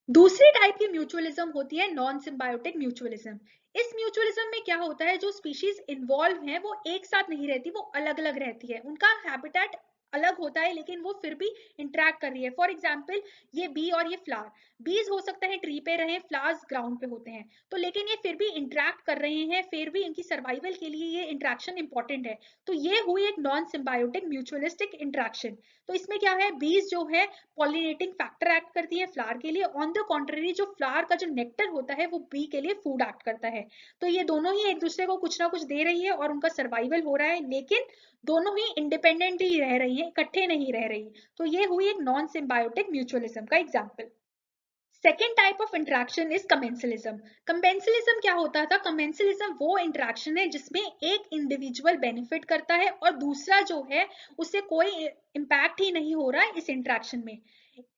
A: दूसरी टाइप की म्यूचुअलिज्म होती है नॉन सिम्बायोटिक म्यूचुअलिज्म। इस म्यूचुअलिज्म में क्या होता है, जो स्पीशीज इन्वॉल्व हैं वो एक साथ नहीं रहती, वो अलग अलग रहती है, उनका हैबिटेट अलग होता है लेकिन वो फिर भी इंटरेक्ट कर रही है। फॉर एग्जाम्पल ये बी और ये फ्लावर, बीज हो सकता है ट्री पे रहे, फ्लावर्स ग्राउंड पे होते हैं, तो लेकिन ये फिर भी इंटरेक्ट कर रहे हैं, फिर भी इनकी सर्वाइवल के लिए ये इंटरेक्शन इंपॉर्टेंट है। तो ये हुई एक नॉन सिम्बायोटिक म्यूचुअलिस्टिक इंटरेक्शन। तो इसमें क्या है, बीज जो है पॉलिनेटिंग फैक्टर एक्ट करती है फ्लावर के लिए, ऑन द कॉन्ट्ररी जो फ्लावर का जो नेक्टर होता है वो बी के लिए फूड एक्ट करता है। तो ये दोनों ही एक दूसरे को कुछ ना कुछ दे रही है और उनका सर्वाइवल हो रहा है, लेकिन दोनों ही इंडिपेंडेंटली रह रही हैं, इकट्ठे नहीं रह रही। तो ये हुई एक नॉन सिम्बायोटिक म्यूचुअलिज्म का example. Second type of interaction is commensalism. Commensalism क्या होता था, कमेंसलिज्म वो इंट्रैक्शन है जिसमें एक इंडिविजुअल बेनिफिट करता है और दूसरा जो है उससे कोई इम्पैक्ट ही नहीं हो रहा है इस इंट्रैक्शन में।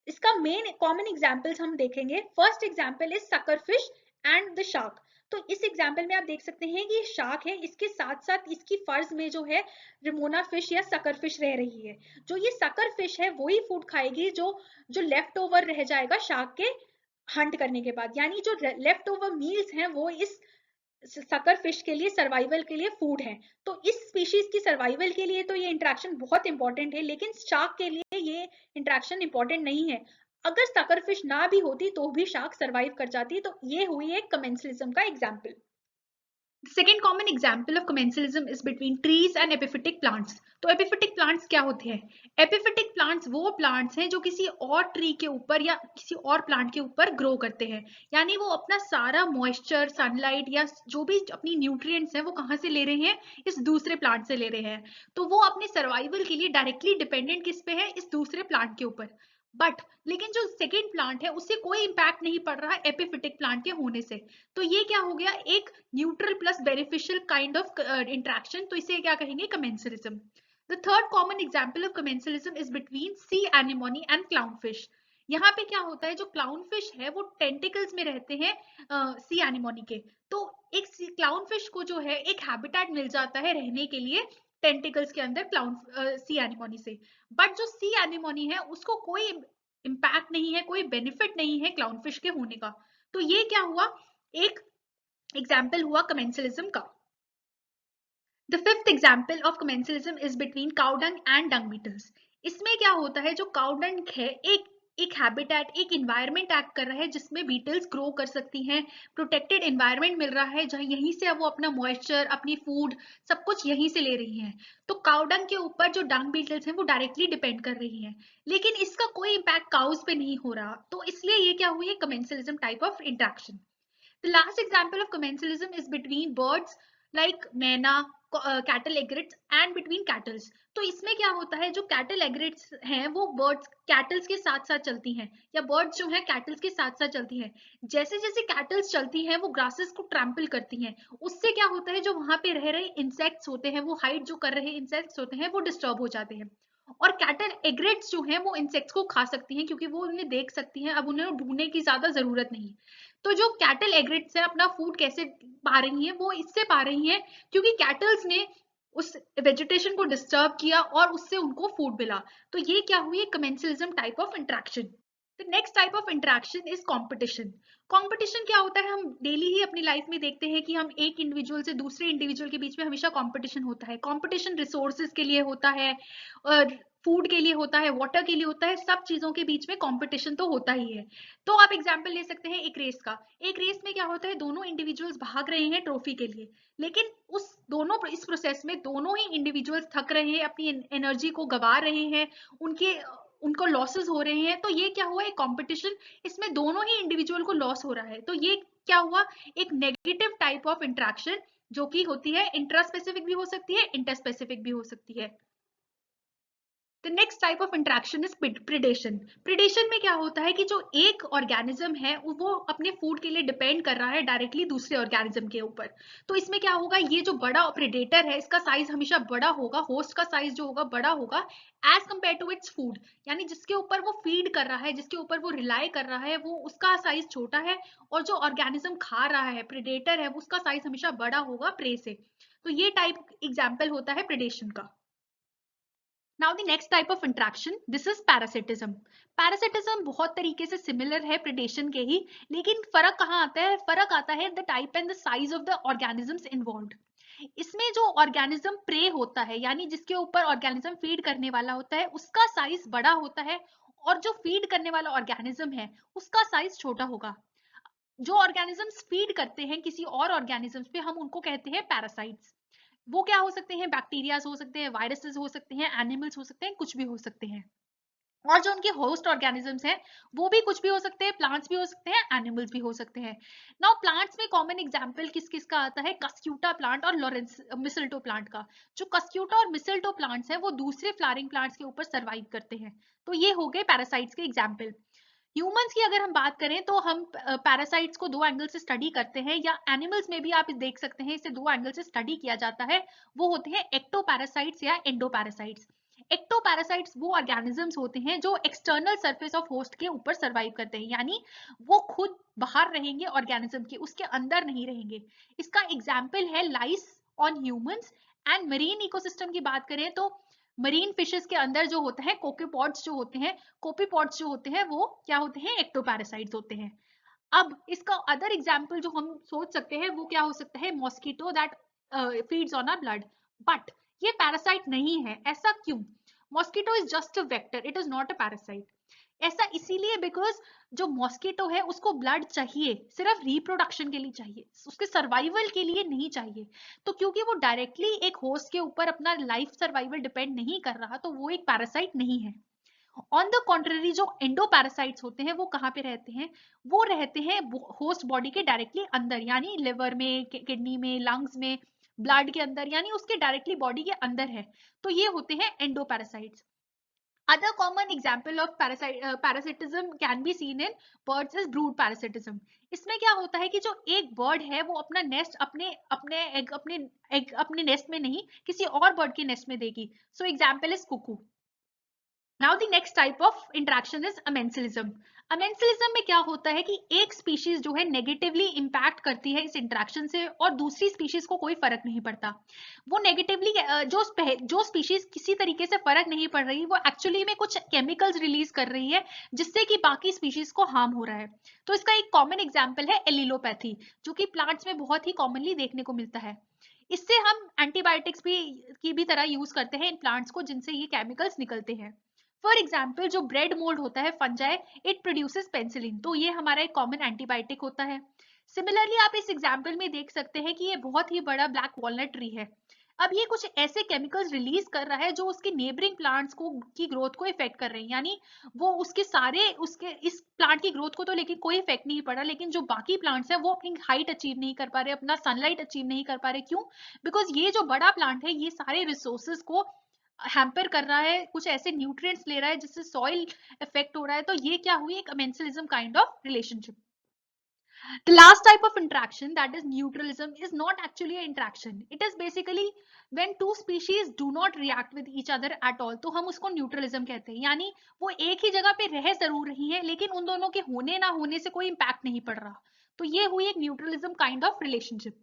A: इसका मेन कॉमन एग्जांपल्स हम देखेंगे। First example is suckerfish and the shark. तो इस एग्जांपल में आप देख सकते हैं कि ये शार्क है, इसके साथ साथ इसकी फर्ज में जो है रिमोना फिश या सकरफिश रह रही है। जो ये सकरफिश है वही फूड खाएगी जो जो लेफ्ट ओवर रह जाएगा शार्क के हंट करने के बाद, यानी जो लेफ्ट ओवर मील्स हैं वो इस सकर फिश के लिए सर्वाइवल के लिए फूड है। तो इस स्पीशीज की सर्वाइवल के लिए तो ये इंट्रैक्शन बहुत इंपॉर्टेंट है, लेकिन शार्क के लिए ये इंट्रैक्शन इंपॉर्टेंट नहीं है। अगर सकर फिश ना भी होती तो भी शार्क सर्वाइव कर जाती। तो ये हुई एक कमेंसलिज्म का example. The second common example of commensalism is between trees and epiphytic plants. तो epiphytic plants क्या होते हैं? Epiphytic plants वो plants हैं जो किसी और ट्री के ऊपर या किसी और प्लांट के ऊपर ग्रो करते हैं, यानी वो अपना सारा मॉइस्चर, सनलाइट या जो भी अपनी न्यूट्रिएंट्स हैं वो कहाँ से ले रहे हैं, इस दूसरे प्लांट से ले रहे हैं। तो वो अपने सर्वाइवल के लिए डायरेक्टली डिपेंडेंट किस पे है, इस दूसरे प्लांट के ऊपर। बट लेकिन जो सेकेंड प्लांट है उससे कोई इंपैक्ट नहीं पड़ रहा एपिफिटिक प्लांट के होने से। तो ये क्या हो गया, एक neutral plus beneficial kind of interaction. तो इसे क्या कहेंगे, commensalism. The third common example of commensalism is between sea anemone and clownfish. यहाँ पे क्या होता है, जो क्लाउनफिश है वो टेंटिकल्स में रहते हैं सी एनिमोनी के। तो एक क्लाउनफिश को जो है एक हैबिटेट मिल जाता है रहने के लिए टेंटिकल्स के अंदर क्लाउन सी एनिमोनी से। बट जो सी एनिमोनी है उसको कोई इम्पैक्ट नहीं है, कोई बेनिफिट नहीं है क्लाउनफिश के होने का। तो ये क्या हुआ, एक एग्जाम्पल हुआ कमेंसलिज्म का। The fifth example of commensalism is between cow dung and dung beetles. इसमें क्या होता है, जो काउडंग है एक हैबिटेट, एक एनवायरनमेंट एक्ट कर रहा है जिसमें बीटल्स ग्रो कर सकती हैं, प्रोटेक्टेड एनवायरनमेंट मिल रहा है जहां यहीं से वो अपना मॉइस्चर, अपनी फूड सब कुछ यहीं से ले रही हैं। तो काउडंग के ऊपर जो डंग बीटल्स हैं वो डायरेक्टली डिपेंड कर रही हैं, लेकिन इसका कोई इम्पैक्ट काउज पे नहीं हो रहा। तो इसलिए ये क्या हुई है, commensalism type of interaction. The last example of commensalism is between birds like मैना, cattle egrets and between cattles. तो इसमें क्या होता है, जो कैटल एग्रेट्स हैं वो बर्ड्स कैटल्स के साथ साथ चलती हैं, या बर्ड्स जो हैं कैटल्स के साथ साथ चलती हैं। जैसे जैसे कैटल्स चलती हैं वो ग्रासेस को ट्रैम्पल करती हैं, उससे क्या होता है, जो वहां पे रह रहे इंसेक्ट्स होते हैं, वो हाइड जो कर रहे इंसेक्ट्स होते हैं वो डिस्टर्ब हो जाते हैं। और कैटल एग्रेट्स जो हैं वो इंसेक्ट्स को खा सकती हैं क्योंकि वो उन्हें देख सकती हैं, अब उन्हें ढूंढने की ज्यादा जरूरत नहीं। तो जो कैटल एग्रेट्स है अपना फूड कैसे पा रही हैं, वो इससे पा रही हैं क्योंकि कैटल्स ने उस वेजिटेशन को डिस्टर्ब किया और उससे उनको फूड मिला। तो ये क्या हुई, commensalism type of interaction. The next type of interaction is competition. Competition क्या होता है, हम डेली ही अपनी लाइफ में देखते हैं कि हम एक इंडिविजुअल से दूसरे इंडिविजुअल के बीच में हमेशा कंपटीशन होता है। कंपटीशन रिसोर्सेज के लिए होता है, और फूड के लिए होता है, वाटर के लिए होता है, सब चीजों के बीच में कंपटीशन तो होता ही है। तो आप एग्जांपल ले सकते हैं एक रेस का। एक रेस में क्या होता है, दोनों इंडिविजुअल्स भाग रहे हैं ट्रॉफी के लिए, लेकिन इस प्रोसेस में दोनों ही इंडिविजुअल्स थक रहे हैं, अपनी एनर्जी को गंवा रहे हैं, उनको लॉसेस हो रहे हैं। तो ये क्या हुआ, एक कंपटीशन, इसमें दोनों ही इंडिविजुअल को लॉस हो रहा है। तो ये क्या हुआ, एक नेगेटिव टाइप ऑफ इंटरेक्शन जो कि होती है, इंट्रा स्पेसिफिक भी हो सकती है, इंटर स्पेसिफिक भी हो सकती है। The next type of interaction is predation. Predation में क्या होता है कि जो एक ऑर्गेनिज्म है वो अपने फूड के लिए डिपेंड कर रहा है डायरेक्टली दूसरे ऑर्गेनिज्म के ऊपर। तो इसमें क्या होगा, ये जो बड़ा प्रेडेटर है इसका साइज हमेशा बड़ा होगा, होस्ट का साइज जो होगा बड़ा होगा as compare to its food. यानी जिसके ऊपर वो फीड कर रहा है, जिसके ऊपर वो रिलाई कर रहा है, वो उसका साइज छोटा है, और जो ऑर्गेनिज्म खा रहा है, प्रेडेटर है, उसका साइज हमेशा बड़ा होगा प्रे से। तो ये टाइप एग्जाम्पल होता है प्रेडेशन का। Now the next type of interaction, this is parasitism. Parasitism बहुत तरीके से सिमिलर है प्रेडेशन के ही, लेकिन फर्क कहाँ आता है, फर्क आता है the type and the size of the organisms involved. इसमें जो ऑर्गेनिज्म प्रे होता है, यानी जिसके ऊपर ऑर्गेनिज्म फीड करने वाला होता है, उसका साइज बड़ा होता है, और जो फीड करने वाला ऑर्गेनिज्म है उसका साइज छोटा होगा। जो ऑर्गेनिजम्स फीड करते हैं किसी और ऑर्गेनिजम्स पे, हम उनको कहते हैं पैरासाइट्स। वो क्या हो सकते हैं, बैक्टीरियाज हो सकते हैं, वायरसेस हो सकते हैं, एनिमल्स हो सकते हैं, कुछ भी हो सकते हैं। और जो उनके होस्ट ऑर्गेनिजम्स हैं वो भी कुछ भी हो सकते हैं, प्लांट्स भी हो सकते हैं, एनिमल्स भी हो सकते हैं। नाउ प्लांट्स में कॉमन एग्जांपल किस किस का आता है, कस्क्यूटा प्लांट और लॉरेंस मिसल्टो प्लांट का। जो कस्क्यूटा और मिसल्टो प्लांट्स हैं वो दूसरे फ्लावरिंग प्लांट्स के ऊपर सर्वाइव करते हैं। तो ये हो गए पैरासाइट्स के एग्जाम्पल। ह्यूमंस की अगर हम बात करें तो हम पैरासाइट्स को दो एंगल से स्टडी करते हैं, या एनिमल्स में भी आप देख सकते हैं इसे दो एंगल से स्टडी किया जाता है। वो होते हैं एक्टोपैरासाइट्स या एंडोपैरासाइट्स। एक्टोपैरासाइट्स वो ऑर्गेनिजम्स होते हैं जो एक्सटर्नल सरफेस ऑफ होस्ट के ऊपर सर्वाइव करते हैं, यानी वो खुद बाहर रहेंगे ऑर्गेनिज्म के, उसके अंदर नहीं रहेंगे। इसका एग्जाम्पल है lice on humans. And marine ecosystem की बात करें तो मरीन फिशेस के अंदर जो होता है कोकोपॉड्स जो होते हैं, कोपीपॉड्स जो होते हैं वो क्या होते हैं, एक्टोपैरासाइट्स होते हैं। अब इसका अदर एग्जाम्पल जो हम सोच सकते हैं वो क्या हो सकता है, mosquito that feeds on our blood. But ये पैरासाइट नहीं है, ऐसा क्यों, mosquito is just a vector, it is not a parasite. ऐसा इसीलिए बिकॉज जो मॉस्किटो है उसको ब्लड चाहिए, सिर्फ रिप्रोडक्शन के लिए चाहिए, उसके सर्वाइवल के लिए नहीं चाहिए। तो क्योंकि वो डायरेक्टली एक होस्ट के ऊपर अपना लाइफ सर्वाइवल डिपेंड नहीं कर रहा, तो वो एक पैरासाइट नहीं है। ऑन द कॉन्ट्ररी जो एंडोपैरासाइट्स होते हैं वो कहाँ पे रहते हैं, वो रहते हैं होस्ट बॉडी के डायरेक्टली अंदर, यानी लिवर में, किडनी में, लंग्स में, ब्लड के अंदर, यानी उसके डायरेक्टली बॉडी के अंदर है। तो ये होते हैं endoparasites. Other common example of parasitism can be seen in birds is brood parasitism. इसमें क्या होता है कि जो एक बर्ड है वो अपना नेस्ट अपने अपने एग अपने नेस्ट में नहीं, किसी और बर्ड के नेस्ट में देगी। So example is cuckoo. Now the next type of interaction is amensalism. Amensalism में क्या होता है कि एक स्पीशीज जो है नेगेटिवली इंपैक्ट करती है इस इंटरेक्शन से, और दूसरी स्पीशीज को कोई फर्क नहीं पड़ता। वो नेगेटिवली जो स्पीशीज किसी तरीके से फर्क नहीं पड़ रही, वो एक्चुअली में कुछ केमिकल्स रिलीज कर रही है जिससे कि बाकी स्पीशीज को हार्म हो रहा है। तो इसका एक कॉमन एग्जाम्पल है एलिलोपैथी, जो कि प्लांट्स में बहुत ही कॉमनली देखने को मिलता है। इससे हम एंटीबायोटिक्स भी की भी तरह यूज करते हैं इन प्लांट्स को, जिनसे ये केमिकल्स निकलते हैं। फॉर एग्जाम्पल जो ब्रेड मोल्ड होता है फंजाई, इट प्रोड्यूसेस पेंसिलिन, तो ये हमारा एक कॉमन एंटीबायोटिक होता है। सिमिलरली आप इस एग्जाम्पल में देख सकते हैं कि ये बहुत ही बड़ा ब्लैक वॉलनट ट्री है। अब ये कुछ ऐसे केमिकल्स रिलीज कर रहा है जो उसके नेबरिंग प्लांट्स को की ग्रोथ को इफेक्ट कर रहे हैं, यानी वो उसके इस प्लांट की ग्रोथ को तो लेकिन कोई इफेक्ट नहीं पड़ा, लेकिन जो बाकी प्लांट्स हैं वो अपनी हाइट अचीव नहीं कर पा रहे, अपना सनलाइट अचीव नहीं कर पा रहे। क्यों, बिकॉज ये जो बड़ा प्लांट है ये सारे रिसोर्सेज को हैम्पर कर रहा है, कुछ ऐसे न्यूट्रिएंट्स ले रहा है जिससे सॉइल इफेक्ट हो रहा है। तो ये क्या हुई, एक amensalism kind of relationship. The last type of interaction, that is neutralism, is not actually an interaction. It is basically when two species do not react with each other at all. तो हम उसको neutralism कहते हैं, यानी वो एक ही जगह पे रह जरूर रही है लेकिन उन दोनों के होने ना होने से कोई इम्पैक्ट नहीं पड़ रहा. तो ये हुई एक न्यूट्रलिज्म काइंड ऑफ रिलेशनशिप.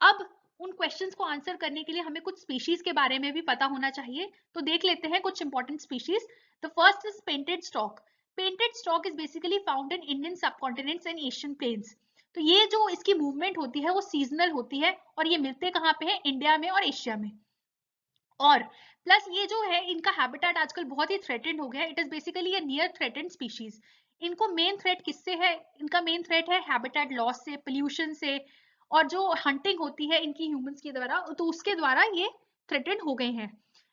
A: अब उन क्वेश्चंस को आंसर करने के लिए हमें कुछ स्पीशीज के बारे में भी पता होना चाहिए. तो देख लेते हैं कुछ important species. The first is painted stork. Painted stork is basically found in Indian subcontinents and Asian plains. तो ये जो इसकी मूवमेंट होती है वो सीजनल होती है और ये मिलते कहाँ पे है, इंडिया में और एशिया में. और प्लस ये जो है इनका हैबिटेट आजकल बहुत ही थ्रेटेंड हो गया है. It is basically a near threatened species. इनको मेन थ्रेट किससे है, इनका मेन थ्रेट है हैबिटेट लॉस से, पोल्यूशन से, और जो हंटिंग होती है इनकी ह्यूमंस के द्वारा, तो उसके द्वारा ये थ्रेटेंड हो गए हैं.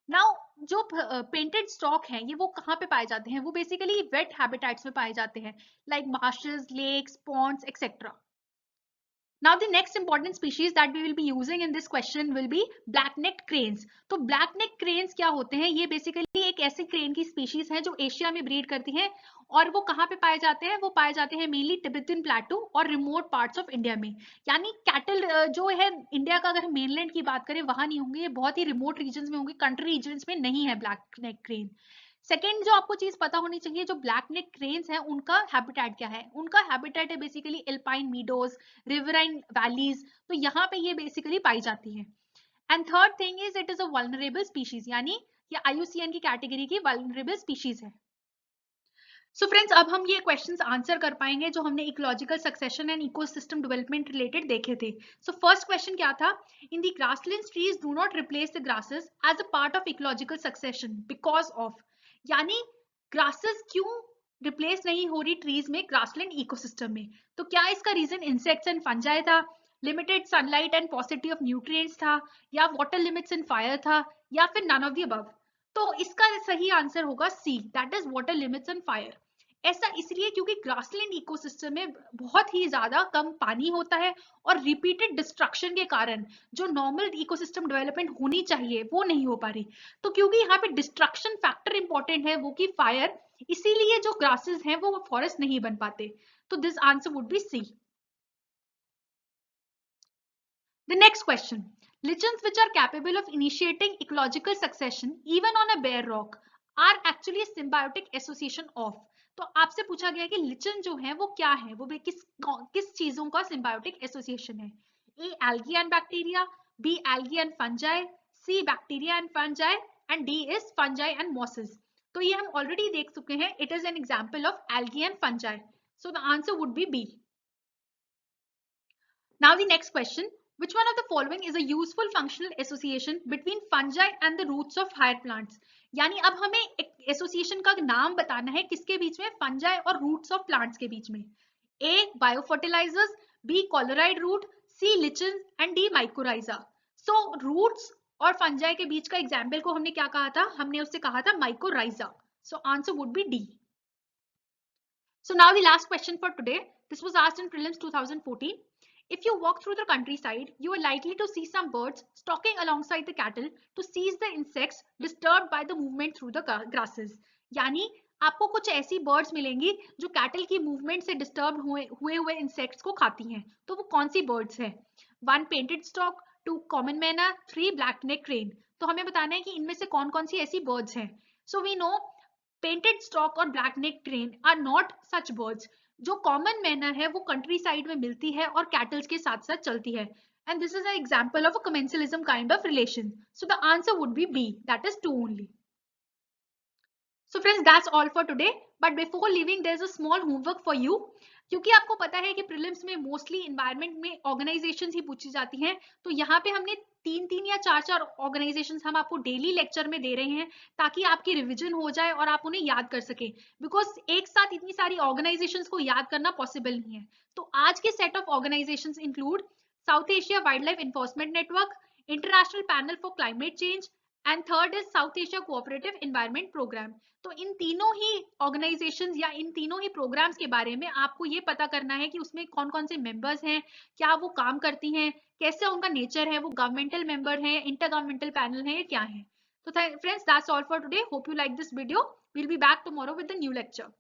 A: नाउ जो पेंटेड स्टॉक हैं ये वो कहाँ पे पाए जाते हैं, वो बेसिकली वेट हैबिटेट्स में पाए जाते हैं, like marshes, lakes, ponds etcetera. Now the next important species that we will be using in this question will be black-necked cranes. तो black-necked cranes क्या होते हैं, ये basically एक ऐसे crane की species है जो एशिया में breed करती है और वो कहाँ पे पाए जाते हैं, वो पाए जाते हैं mainly Tibetan Plateau और remote parts of India में. यानी cattle जो है इंडिया का, अगर हम mainland की बात करें वहां नहीं होंगे, ये बहुत ही remote regions में होंगे, country regions में नहीं है black-necked crane. सेकेंड जो आपको चीज पता होनी चाहिए, जो ब्लैक नेक क्रेन्स हैं उनका हैबिटेट क्या है, उनका हैबिटेट है basically alpine meadows, riverine valleys. तो यहाँ पे ये बेसिकली पाई जाती है. And third thing is it is a vulnerable species, यानी ये IUCN की कैटेगरी की वल्नरेबल स्पीशीज है. सो फ्रेंड्स, अब हम ये क्वेश्चंस आंसर कर पाएंगे जो हमने ecological succession and ecosystem development related देखे थे. सो फर्स्ट क्वेश्चन क्या था, in the grassland trees do not replace the grasses as a part of ecological succession because of, यानी ग्रासेस क्यों रिप्लेस नहीं हो रही ट्रीज में ग्रासलैंड इकोसिस्टम में. तो क्या इसका रीजन इंसेक्ट्स एंड फंजाई था, limited sunlight and पॉसिटी of nutrients था, या वाटर लिमिट्स एंड फायर था, या फिर नन ऑफ द अबव. तो इसका सही आंसर होगा C, that is water limits and fire. ऐसा इसलिए क्योंकि ग्रासलैंड इकोसिस्टम में बहुत ही ज्यादा कम पानी होता है और रिपीटेड डिस्ट्रक्शन के कारण जो नॉर्मल इकोसिस्टम डेवलपमेंट होनी चाहिए वो नहीं हो पा रही. तो क्योंकि यहाँ पे डिस्ट्रक्शन फैक्टर इंपॉर्टेंट है वो की फायर, इसीलिए जो ग्रासेस हैं वो फॉरेस्ट नहीं बन पाते. तो this answer would be C. The next question. Lichens which are capable of initiating ecological succession even on a bare rock are actually a symbiotic association of. तो आपसे पूछा गया है कि लिचन जो है वो क्या है, वो किस चीजों का symbiotic association है. A algae and bacteria, B algae and fungi, C bacteria and fungi, and D is fungi and mosses. तो ये हम already देख चुके हैं. It is an example of algae and fungi. So the answer would be B. Now the next question. Which one of the following is a useful functional association between fungi and the roots of higher plants? यानी अब हमें एक association का नाम बताना है किसके बीच में, फंजाई और रूट्स ऑफ प्लांट्स के बीच में. A biofertilizers, B coralloid root, C lichen and D mycorrhiza. So roots और फंजाई के बीच का एग्जाम्पल को हमने क्या कहा था, हमने उससे कहा था mycorrhiza. So answer would B D. So now the last question for today. This was asked in prelims 2014. If you walk through the countryside, you are likely to see some birds stalking alongside the cattle to seize the insects disturbed by the movement through the grasses. यानी आपको कुछ ऐसी birds मिलेंगी जो cattle की movement से disturb हुए insects को खाती हैं. तो वो कौन सी बर्ड्स हैं? 1 पेंटेड स्टॉक, 2 कॉमन मैना, 3 ब्लैक नेक क्रेन. तो हमें बताना है कि इनमें से कौन कौन सी ऐसी बर्ड्स हैं. So we know painted stork और black neck crane are not such birds. जो कॉमन मैना है वो कंट्री साइड में मिलती है और कैटल्स के साथ साथ चलती है. And this is an example of a commensalism kind of relation. So the answer would be B, that is 2 only. So friends, that's all for today. But before leaving, there's a small homework for you. क्योंकि आपको पता है कि prelims में mostly environment में organisations ही पूछी जाती हैं, तो यहाँ पे हमने 3-3 या 4-4 ऑर्गेनाइजेशंस हम आपको डेली लेक्चर में दे रहे हैं ताकि आपकी रिवीजन हो जाए और आप उन्हें याद कर सके. बिकॉज एक साथ इतनी सारी ऑर्गेनाइजेशंस को याद करना पॉसिबल नहीं है. तो आज के set of organisations include South Asia Wildlife Enforcement Network, International Panel for Climate Change, and third is South Asia Cooperative Environment Programme. तो इन तीनों ही ऑर्गेनाइजेशंस या इन तीनों ही प्रोग्राम्स के बारे में आपको ये पता करना है कि उसमें कौन कौन से मेंबर्स हैं, क्या वो काम करती हैं, कैसे उनका नेचर है, वो गवर्नमेंटल मेंबर हैं, इंटर गवर्नमेंटल पैनल है, क्या है. तो friends, that's all for today. Hope you like this video. Will be back tomorrow with the new lecture.